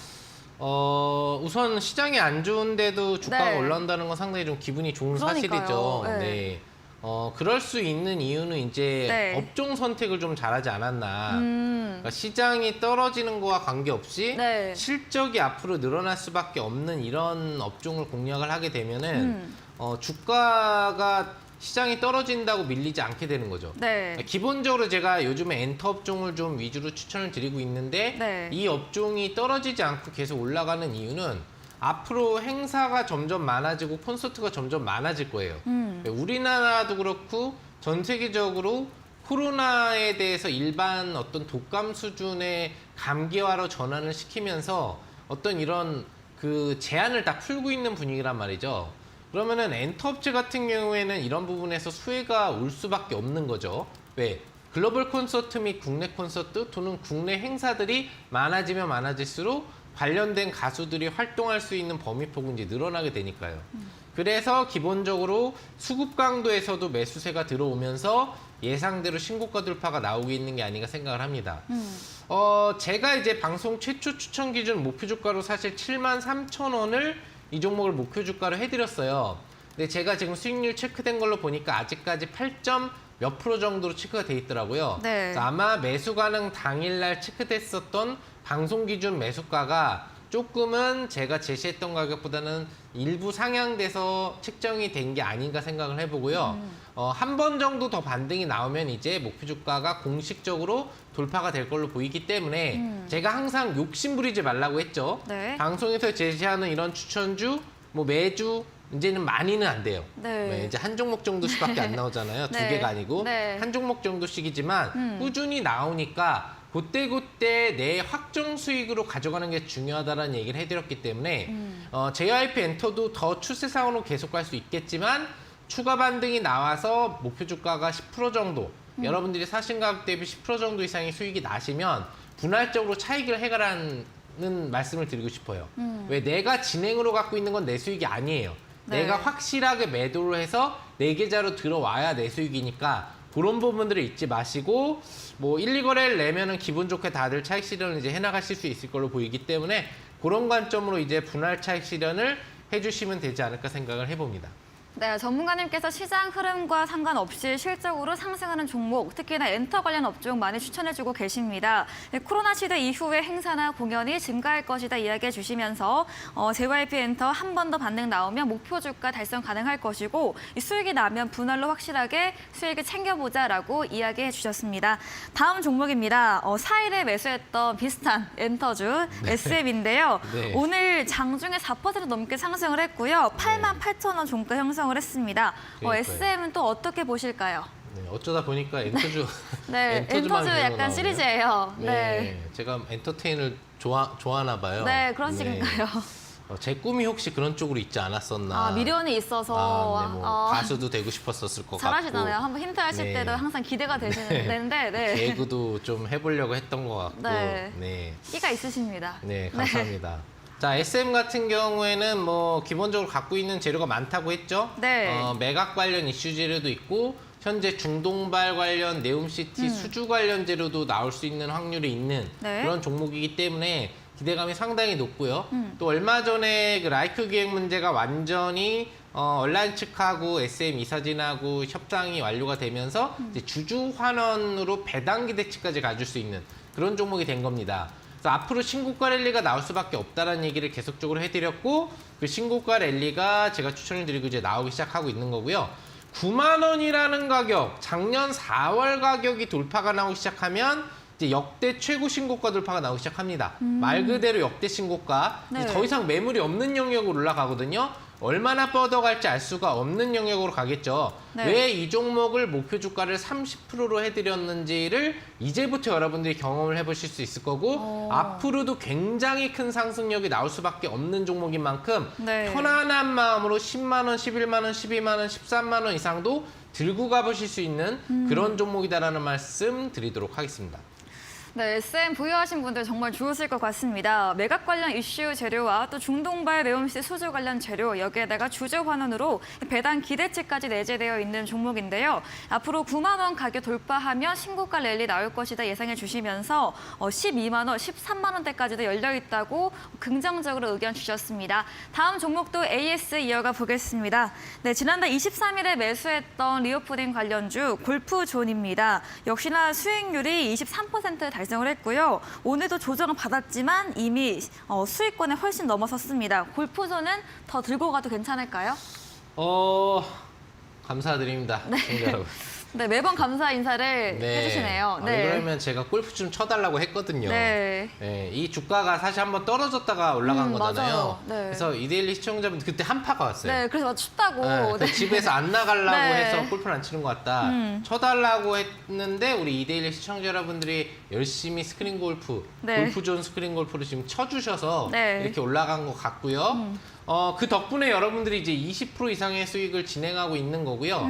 우선 시장이 안 좋은데도 주가가 네. 올라온다는 건 상당히 좀 기분이 좋은 그러니까요. 사실이죠. 네. 네. 그럴 수 있는 이유는 이제 네. 업종 선택을 좀 잘하지 않았나. 음, 그러니까 시장이 떨어지는 거와 관계없이 네. 실적이 앞으로 늘어날 수밖에 없는 이런 업종을 공략을 하게 되면은 주가가 시장이 떨어진다고 밀리지 않게 되는 거죠. 네. 기본적으로 제가 요즘에 엔터 업종을 좀 위주로 추천을 드리고 있는데 네. 이 업종이 떨어지지 않고 계속 올라가는 이유는 앞으로 행사가 점점 많아지고 콘서트가 점점 많아질 거예요. 우리나라도 그렇고 전 세계적으로 코로나에 대해서 일반 어떤 독감 수준의 감기화로 전환을 시키면서 어떤 이런 그 제한을 다 풀고 있는 분위기란 말이죠. 그러면은 엔터업체 같은 경우에는 이런 부분에서 수혜가 올 수밖에 없는 거죠. 왜? 글로벌 콘서트 및 국내 콘서트 또는 국내 행사들이 많아지면 많아질수록 관련된 가수들이 활동할 수 있는 범위 폭은 이제 늘어나게 되니까요. 그래서 기본적으로 수급 강도에서도 매수세가 들어오면서 예상대로 신고가 돌파가 나오고 있는 게 아닌가 생각을 합니다. 제가 이제 방송 최초 추천 기준 목표 주가로 사실 73,000원을 이 종목을 목표 주가로 해드렸어요. 근데 제가 지금 수익률 체크된 걸로 보니까 아직까지 8점 몇 프로 정도로 체크가 돼 있더라고요. 네. 그래서 아마 매수 가능 당일날 체크됐었던 방송 기준 매수가가 조금은 제가 제시했던 가격보다는 일부 상향돼서 책정이 된 게 아닌가 생각을 해보고요. 한 번 정도 더 반등이 나오면 이제 목표 주가가 공식적으로 돌파가 될 걸로 보이기 때문에 제가 항상 욕심 부리지 말라고 했죠. 네. 방송에서 제시하는 이런 추천주 뭐 매주 이제는 많이는 안 돼요. 네. 이제 한 종목 정도씩밖에 안 나오잖아요. 두 네. 개가 아니고 네. 한 종목 정도씩이지만 꾸준히 나오니까 그때 내 확정 수익으로 가져가는 게 중요하다는 얘기를 해드렸기 때문에 JYP 엔터도 더 추세상으로 계속 갈 수 있겠지만 추가 반등이 나와서 목표 주가가 10% 정도 여러분들이 사신 가격 대비 10% 정도 이상의 수익이 나시면 분할적으로 차익을 해가라는 말씀을 드리고 싶어요. 왜 내가 진행으로 갖고 있는 건 내 수익이 아니에요. 네. 내가 확실하게 매도를 해서 내 계좌로 들어와야 내 수익이니까 그런 부분들을 잊지 마시고 뭐 1, 2거래를 내면은 기분 좋게 다들 차익 실현을 이제 해나가실 수 있을 걸로 보이기 때문에 그런 관점으로 이제 분할 차익 실현을 해주시면 되지 않을까 생각을 해봅니다. 네, 전문가님께서 시장 흐름과 상관없이 실적으로 상승하는 종목, 특히나 엔터 관련 업종 많이 추천해주고 계십니다. 네, 코로나 시대 이후에 행사나 공연이 증가할 것이다 이야기해 주시면서 JYP 엔터 한 번 더 반등 나오면 목표 주가 달성 가능할 것이고 이 수익이 나면 분할로 확실하게 수익을 챙겨보자라고 이야기해 주셨습니다. 다음 종목입니다. 4일에 매수했던 비슷한 엔터주 SM인데요. 네. 오늘 장중에 4% 넘게 상승을 했고요. 88,000원 종가 형성 을 했습니다. 그러니까요. SM은 또 어떻게 보실까요? 네, 어쩌다 보니까 엔터주 네, 엔터주만 엔터주 계속 약간 나오네요. 시리즈예요. 네. 네, 제가 엔터테인을 좋아하나 봐요. 네, 그런 식인가요? 제 꿈이 혹시 그런 쪽으로 있지 않았었나. 아, 미련이 있어서 네, 뭐 가수도 되고 싶었을 것 잘하시잖아요. 같고. 한번 힌트 하실 네. 때도 항상 기대가 되시는데, 네. 개그도 좀 해보려고 했던 것 같고. 네. 네. 끼가 있으십니다. 네, 감사합니다. 자, SM 같은 경우에는 뭐 기본적으로 갖고 있는 재료가 많다고 했죠. 네. 매각 관련 이슈 재료도 있고 현재 중동발 관련 네옴시티 수주 관련 재료도 나올 수 있는 확률이 있는 네. 그런 종목이기 때문에 기대감이 상당히 높고요. 또 얼마 전에 그 라이크 기획 문제가 완전히 온라인 측하고 SM 이사진하고 협상이 완료가 되면서 이제 주주 환원으로 배당 기대치까지 가질 수 있는 그런 종목이 된 겁니다. 그래서 앞으로 신고가 랠리가 나올 수밖에 없다는 얘기를 계속적으로 해드렸고 그 신고가 랠리가 제가 추천을 드리고 이제 나오기 시작하고 있는 거고요. 9만 원이라는 가격, 작년 4월 가격이 돌파가 나오기 시작하면 이제 역대 최고 신고가 돌파가 나오기 시작합니다. 말 그대로 역대 신고가. 네. 이제 더 이상 매물이 없는 영역으로 올라가거든요. 얼마나 뻗어갈지 알 수가 없는 영역으로 가겠죠. 네. 왜 이 종목을 목표 주가를 30%로 해드렸는지를 이제부터 여러분들이 경험을 해보실 수 있을 거고 앞으로도 굉장히 큰 상승력이 나올 수밖에 없는 종목인 만큼 네. 편안한 마음으로 10만 원, 11만 원, 12만 원, 13만 원 이상도 들고 가보실 수 있는 그런 종목이다라는 말씀 드리도록 하겠습니다. 네, SM 보유하신 분들 정말 좋으실 것 같습니다. 매각 관련 이슈 재료와 또 중동발 매움시 수주 관련 재료, 여기에다가 주주 환원으로 배당 기대치까지 내재되어 있는 종목인데요. 앞으로 9만 원 가격 돌파하면 신고가 랠리 나올 것이다 예상해 주시면서 12만 원, 13만 원대까지도 열려 있다고 긍정적으로 의견 주셨습니다. 다음 종목도 AS 이어가 보겠습니다. 네, 지난달 23일에 매수했던 리오푸딩 관련주 골프존입니다. 역시나 수익률이 23% 달성을 했고요. 오늘도 조정을 받았지만 이미 수익권에 훨씬 넘어섰습니다. 골프존은 더 들고 가도 괜찮을까요? 감사드립니다. 시청자 여러분. 네, 매번 감사 인사를 해주시네요. 네. 그러면 제가 골프 좀 쳐달라고 했거든요. 네. 네, 이 주가가 사실 한번 떨어졌다가 올라간 거잖아요. 맞아요. 네. 그래서 이데일리 시청자분들 그때 한파가 왔어요. 네, 그래서 춥다고. 네, 그래서 집에서 안 나가려고 네. 해서 골프를 안 치는 것 같다. 쳐달라고 했는데 우리 이데일리 시청자 여러분들이 열심히 스크린 골프, 네. 골프존 스크린 골프를 지금 쳐주셔서 네. 이렇게 올라간 것 같고요. 그 덕분에 여러분들이 이제 20% 이상의 수익을 진행하고 있는 거고요.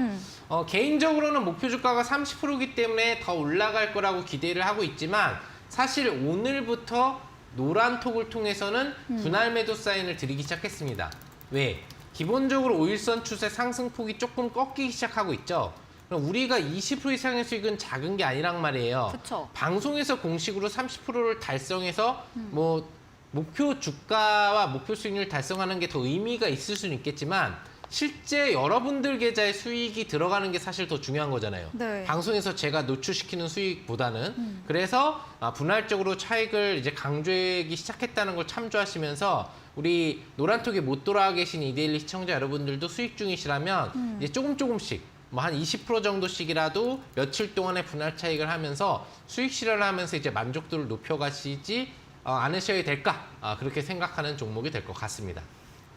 개인적으로는 목표 주가가 30%이기 때문에 더 올라갈 거라고 기대를 하고 있지만 사실 오늘부터 노란톡을 통해서는 분할 매도 사인을 드리기 시작했습니다. 왜? 기본적으로 5일선 추세 상승폭이 조금 꺾이기 시작하고 있죠. 그럼 우리가 20% 이상의 수익은 작은 게 아니란 말이에요. 그쵸. 방송에서 공식으로 30%를 달성해서 뭐 목표 주가와 목표 수익률 달성하는 게 더 의미가 있을 수는 있겠지만 실제 여러분들 계좌에 수익이 들어가는 게 사실 더 중요한 거잖아요. 네. 방송에서 제가 노출시키는 수익보다는 그래서 분할적으로 차익을 이제 강조하기 시작했다는 걸 참조하시면서 우리 노란톡에 못 돌아와 계신 이데일리 시청자 여러분들도 수익 중이시라면 이제 조금씩 뭐 한 20% 정도씩이라도 며칠 동안의 분할 차익을 하면서 수익 실현을 하면서 이제 만족도를 높여가시지 않으셔야 될까 그렇게 생각하는 종목이 될 것 같습니다.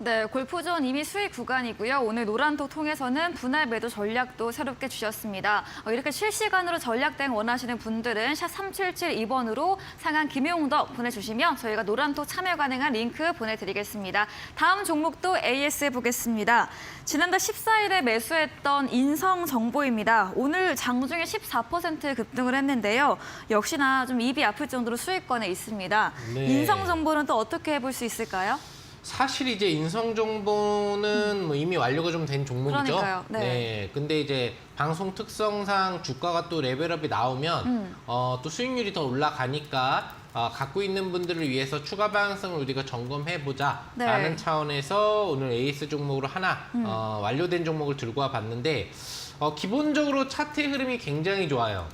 네, 골프존 이미 수익 구간이고요. 오늘 노란톡 통해서는 분할 매도 전략도 새롭게 주셨습니다. 이렇게 실시간으로 전략 대응 원하시는 분들은 샵 3772번으로 상한 김용덕 보내주시면 저희가 노란톡 참여 가능한 링크 보내드리겠습니다. 다음 종목도 AS 보겠습니다. 지난달 14일에 매수했던 인성정보입니다. 오늘 장중에 14% 급등을 했는데요. 역시나 좀 입이 아플 정도로 수익권에 있습니다. 네. 인성정보는 또 어떻게 해볼 수 있을까요? 사실 이제 인성정보는 뭐 이미 완료가 좀 된 종목이죠. 그러니까요. 네. 근데 이제 방송 특성상 주가가 또 레벨업이 나오면 또 수익률이 더 올라가니까 갖고 있는 분들을 위해서 추가 방향성을 우리가 점검해보자라는 네. 차원에서 오늘 에이스 종목으로 하나 완료된 종목을 들고 와봤는데 기본적으로 차트의 흐름이 굉장히 좋아요.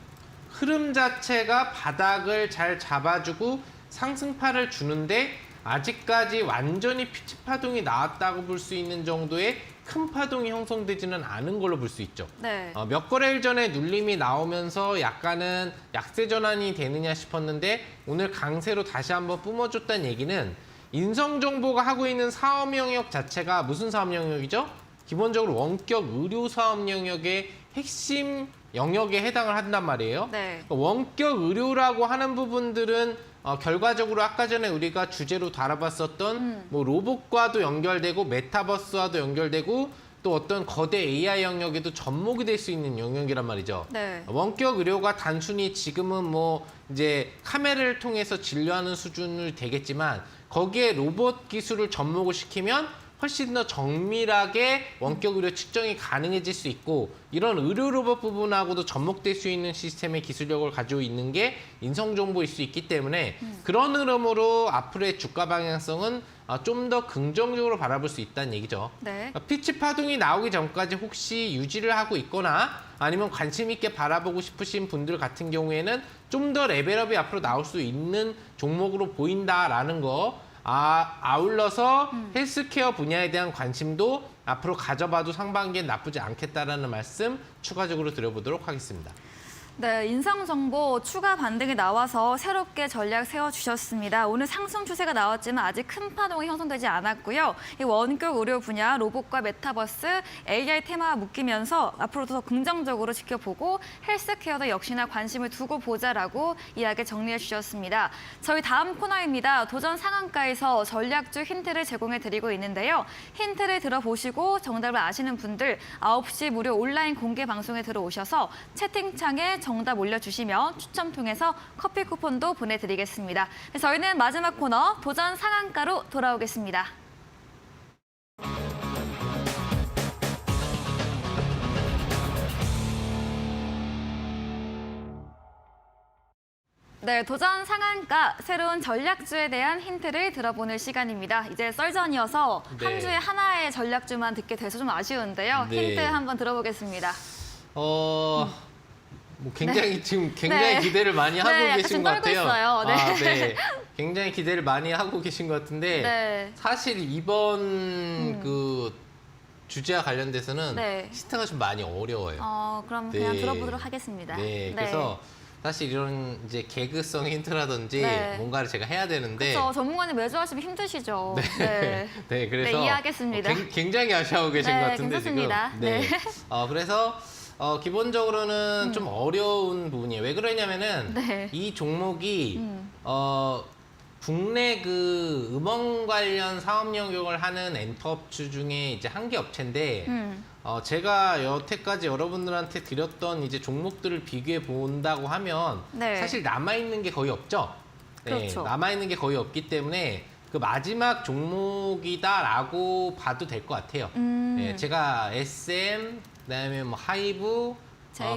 흐름 자체가 바닥을 잘 잡아주고 상승파를 주는데 아직까지 완전히 피치 파동이 나왔다고 볼 수 있는 정도의 큰 파동이 형성되지는 않은 걸로 볼 수 있죠. 네. 몇 거래일 전에 눌림이 나오면서 약간은 약세 전환이 되느냐 싶었는데 오늘 강세로 다시 한번 뿜어줬다는 얘기는 인성정보가 하고 있는 사업 영역 자체가 무슨 사업 영역이죠? 기본적으로 원격 의료 사업 영역의 핵심 영역에 해당을 한단 말이에요. 네. 원격 의료라고 하는 부분들은 결과적으로 아까 전에 우리가 주제로 다뤄봤었던 뭐 로봇과도 연결되고 메타버스와도 연결되고 또 어떤 거대 AI 영역에도 접목이 될 수 있는 영역이란 말이죠. 네. 원격 의료가 단순히 지금은 뭐 이제 카메라를 통해서 진료하는 수준을 되겠지만 거기에 로봇 기술을 접목을 시키면 훨씬 더 정밀하게 원격 의료 측정이 가능해질 수 있고 이런 의료 로봇 부분하고도 접목될 수 있는 시스템의 기술력을 가지고 있는 게 인성정보일 수 있기 때문에 그런 흐름으로 앞으로의 주가 방향성은 좀 더 긍정적으로 바라볼 수 있다는 얘기죠. 네. 피치 파동이 나오기 전까지 혹시 유지를 하고 있거나 아니면 관심 있게 바라보고 싶으신 분들 같은 경우에는 좀 더 레벨업이 앞으로 나올 수 있는 종목으로 보인다라는 거 아울러서 헬스케어 분야에 대한 관심도 앞으로 가져봐도 상반기엔 나쁘지 않겠다라는 말씀 추가적으로 드려보도록 하겠습니다. 네, 인성정보 추가 반등이 나와서 새롭게 전략 세워주셨습니다. 오늘 상승 추세가 나왔지만 아직 큰 파동이 형성되지 않았고요. 이 원격 의료 분야, 로봇과 메타버스, AI 테마와 묶이면서 앞으로도 더 긍정적으로 지켜보고 헬스케어도 역시나 관심을 두고 보자라고 이야기 정리해 주셨습니다. 저희 다음 코너입니다. 도전 상한가에서 전략주 힌트를 제공해드리고 있는데요. 힌트를 들어보시고 정답을 아시는 분들 9시 무료 온라인 공개 방송에 들어오셔서 채팅창에 정답 올려주시면 추첨 통해서 커피 쿠폰도 보내드리겠습니다. 저희는 마지막 코너 도전 상한가로 돌아오겠습니다. 네, 도전 상한가 새로운 전략주에 대한 힌트를 들어보는 시간입니다. 이제 썰전이어서 네. 한 주에 하나의 전략주만 듣게 돼서 좀 아쉬운데요. 네. 힌트 한번 들어보겠습니다. 뭐 굉장히 지금 굉장히 네. 기대를 많이 하고 네, 약간 계신 좀 것 떨고 같아요. 있어요. 네. 네. 굉장히 기대를 많이 하고 계신 것 같은데 네. 사실 이번 그 주제와 관련돼서는 네. 힌트가 좀 많이 어려워요. 그럼 네. 그냥 들어보도록 하겠습니다. 네, 그래서 사실 이런 이제 개그성 힌트라든지 네. 뭔가를 제가 해야 되는데 그렇죠. 전문가님 매주 하시면 힘드시죠. 네. 네, 그래서 이해하겠습니다. 굉장히 아쉬워하고 계신 네, 것 같은데 괜찮습니다. 지금. 네. 그래서 기본적으로는 음. 좀 어려운 부분이에요. 왜 그러냐면은 네. 이 종목이 음. 국내 그 음원 관련 사업 영역을 하는 엔터업주 중에 이제 한 개 업체인데 제가 여태까지 여러분들한테 드렸던 이제 종목들을 비교해 본다고 하면 네. 사실 남아 있는 게 거의 없죠. 네, 그렇죠. 남아 있는 게 거의 없기 때문에 그 마지막 종목이다라고 봐도 될 것 같아요. 네, 제가 SM 그다음에 뭐 하이브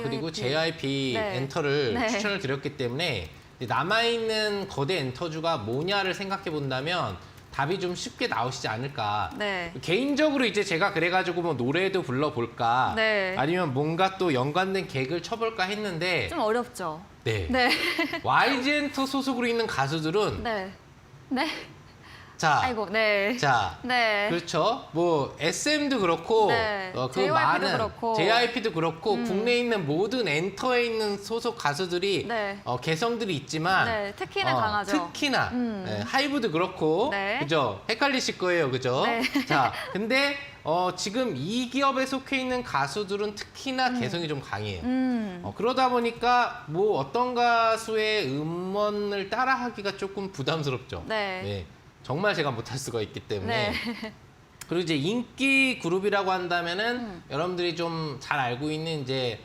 그리고 JYP 네. 엔터를 네. 추천을 드렸기 때문에 남아있는 거대 엔터주가 뭐냐를 생각해 본다면 답이 좀 쉽게 나오시지 않을까. 네. 개인적으로 이제 제가 그래가지고 뭐 노래도 불러볼까 네. 아니면 뭔가 또 연관된 개그를 쳐볼까 했는데 좀 어렵죠. 네. 네. YG엔터 소속으로 있는 가수들은 네. 네. 자, 아이고, 네. 자, 네. 그렇죠. 뭐 SM도 그렇고 네. 그 JYP 도 많은 그렇고. JYP도 그렇고 국내에 있는 모든 엔터에 있는 소속 가수들이 네. 개성들이 있지만 네, 특히나 강하죠. 특히나 하이브도 그렇고 네. 그죠? 헷갈리실 거예요, 그죠? 네. 자, 근데 지금 이 기업에 속해 있는 가수들은 특히나 개성이 좀 강해요. 그러다 보니까 뭐 어떤 가수의 음원을 따라하기가 조금 부담스럽죠. 네. 정말 제가 못할 수가 있기 때문에. 네. 그리고 이제 인기 그룹이라고 한다면은 여러분들이 좀 잘 알고 있는 이제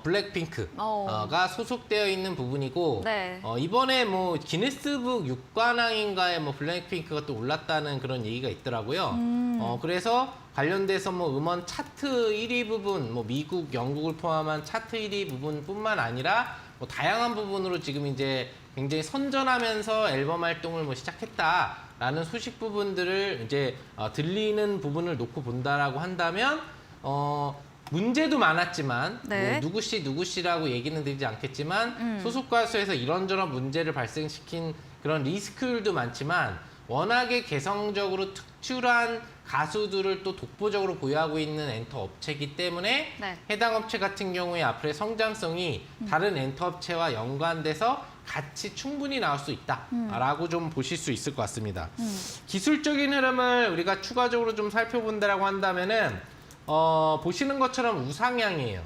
블랙핑크가 소속되어 있는 부분이고 네. 이번에 뭐 기네스북 6관왕인가에 뭐 블랙핑크가 또 올랐다는 그런 얘기가 있더라고요. 그래서 관련돼서 뭐 음원 차트 1위 부분, 뭐 미국, 영국을 포함한 차트 1위 부분뿐만 아니라 뭐 다양한 부분으로 지금 이제 굉장히 선전하면서 앨범 활동을 뭐 시작했다라는 소식 부분들을 이제 들리는 부분을 놓고 본다라고 한다면 문제도 많았지만 네. 뭐 누구씨라고 얘기는 드리지 않겠지만 소속 가수에서 이런저런 문제를 발생시킨 그런 리스크들도 많지만 워낙에 개성적으로 특출한 가수들을 또 독보적으로 보유하고 있는 엔터 업체이기 때문에 네. 해당 업체 같은 경우에 앞으로의 성장성이 다른 엔터 업체와 연관돼서 같이 충분히 나올 수 있다라고 좀 보실 수 있을 것 같습니다. 기술적인 흐름을 우리가 추가적으로 좀 살펴본다라고 한다면은 보시는 것처럼 우상향이에요.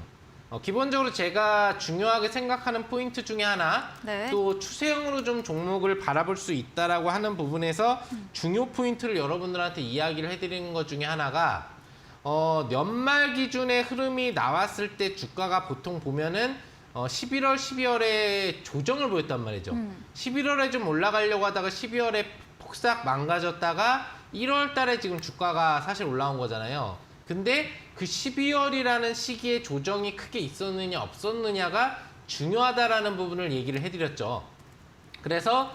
기본적으로 제가 중요하게 생각하는 포인트 중에 하나 네. 또 추세형으로 좀 종목을 바라볼 수 있다라고 하는 부분에서 중요 포인트를 여러분들한테 이야기를 해드리는 것 중에 하나가 연말 기준의 흐름이 나왔을 때 주가가 보통 보면은 11월, 12월에 조정을 보였단 말이죠. 11월에 좀 올라가려고 하다가 12월에 폭삭 망가졌다가 1월 달에 지금 주가가 사실 올라온 거잖아요. 근데 그 12월이라는 시기에 조정이 크게 있었느냐 없었느냐가 중요하다라는 부분을 얘기를 해드렸죠. 그래서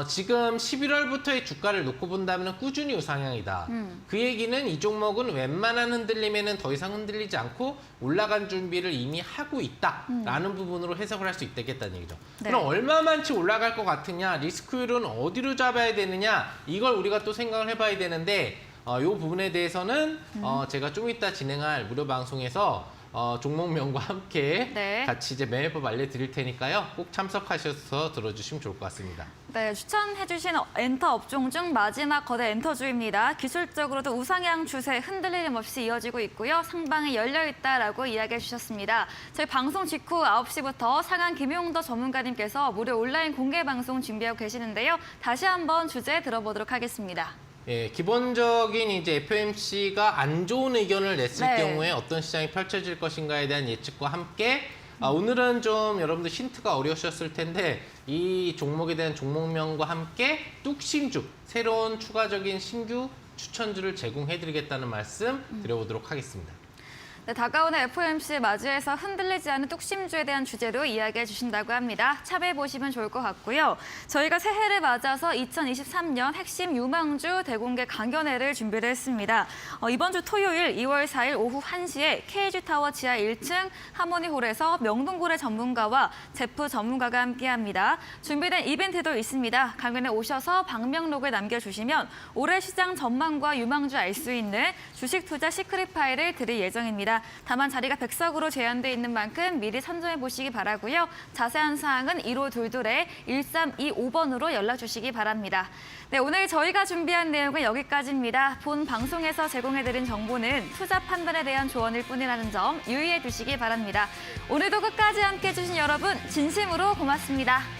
지금 11월부터의 주가를 놓고 본다면 꾸준히 우상향이다. 그 얘기는 이 종목은 웬만한 흔들림에는 더 이상 흔들리지 않고 올라간 준비를 이미 하고 있다라는 부분으로 해석을 할 수 있겠다는 얘기죠. 네. 그럼 얼마만치 올라갈 것 같으냐, 리스크율은 어디로 잡아야 되느냐, 이걸 우리가 또 생각을 해봐야 되는데 이 부분에 대해서는 제가 좀 이따 진행할 무료 방송에서 종목명과 함께 네. 같이 이제 매매법 알려드릴 테니까요. 꼭 참석하셔서 들어주시면 좋을 것 같습니다. 네, 추천해주신 엔터 업종 중 마지막 거대 엔터주입니다. 기술적으로도 우상향 추세 흔들림 없이 이어지고 있고요. 상방이 열려있다라고 이야기해 주셨습니다. 저희 방송 직후 9시부터 상한 김용도 전문가님께서 무료 온라인 공개 방송 준비하고 계시는데요. 다시 한번 주제 들어보도록 하겠습니다. 예, 기본적인 이제 FOMC가 안 좋은 의견을 냈을 네. 경우에 어떤 시장이 펼쳐질 것인가에 대한 예측과 함께 오늘은 좀 여러분들 힌트가 어려우셨을 텐데 이 종목에 대한 종목명과 함께 뚝심주, 새로운 추가적인 신규 추천주를 제공해드리겠다는 말씀 드려보도록 하겠습니다. 네, 다가오는 FOMC 맞이해서 흔들리지 않은 뚝심주에 대한 주제로 이야기해 주신다고 합니다. 참여해 보시면 좋을 것 같고요. 저희가 새해를 맞아서 2023년 핵심 유망주 대공개 강연회를 준비를 했습니다. 이번 주 토요일 2월 4일 오후 1시에 KG타워 지하 1층 하모니홀에서 명동고래 전문가와 제프 전문가가 함께합니다. 준비된 이벤트도 있습니다. 강연에 오셔서 방명록을 남겨주시면 올해 시장 전망과 유망주 알 수 있는 주식 투자 시크릿 파일을 드릴 예정입니다. 다만 자리가 100석으로 제한돼 있는 만큼 미리 선점해 보시기 바라고요. 자세한 사항은 1522-1325번으로 연락 주시기 바랍니다. 네, 오늘 저희가 준비한 내용은 여기까지입니다. 본 방송에서 제공해드린 정보는 투자 판단에 대한 조언일 뿐이라는 점 유의해 두시기 바랍니다. 오늘도 끝까지 함께해 주신 여러분 진심으로 고맙습니다.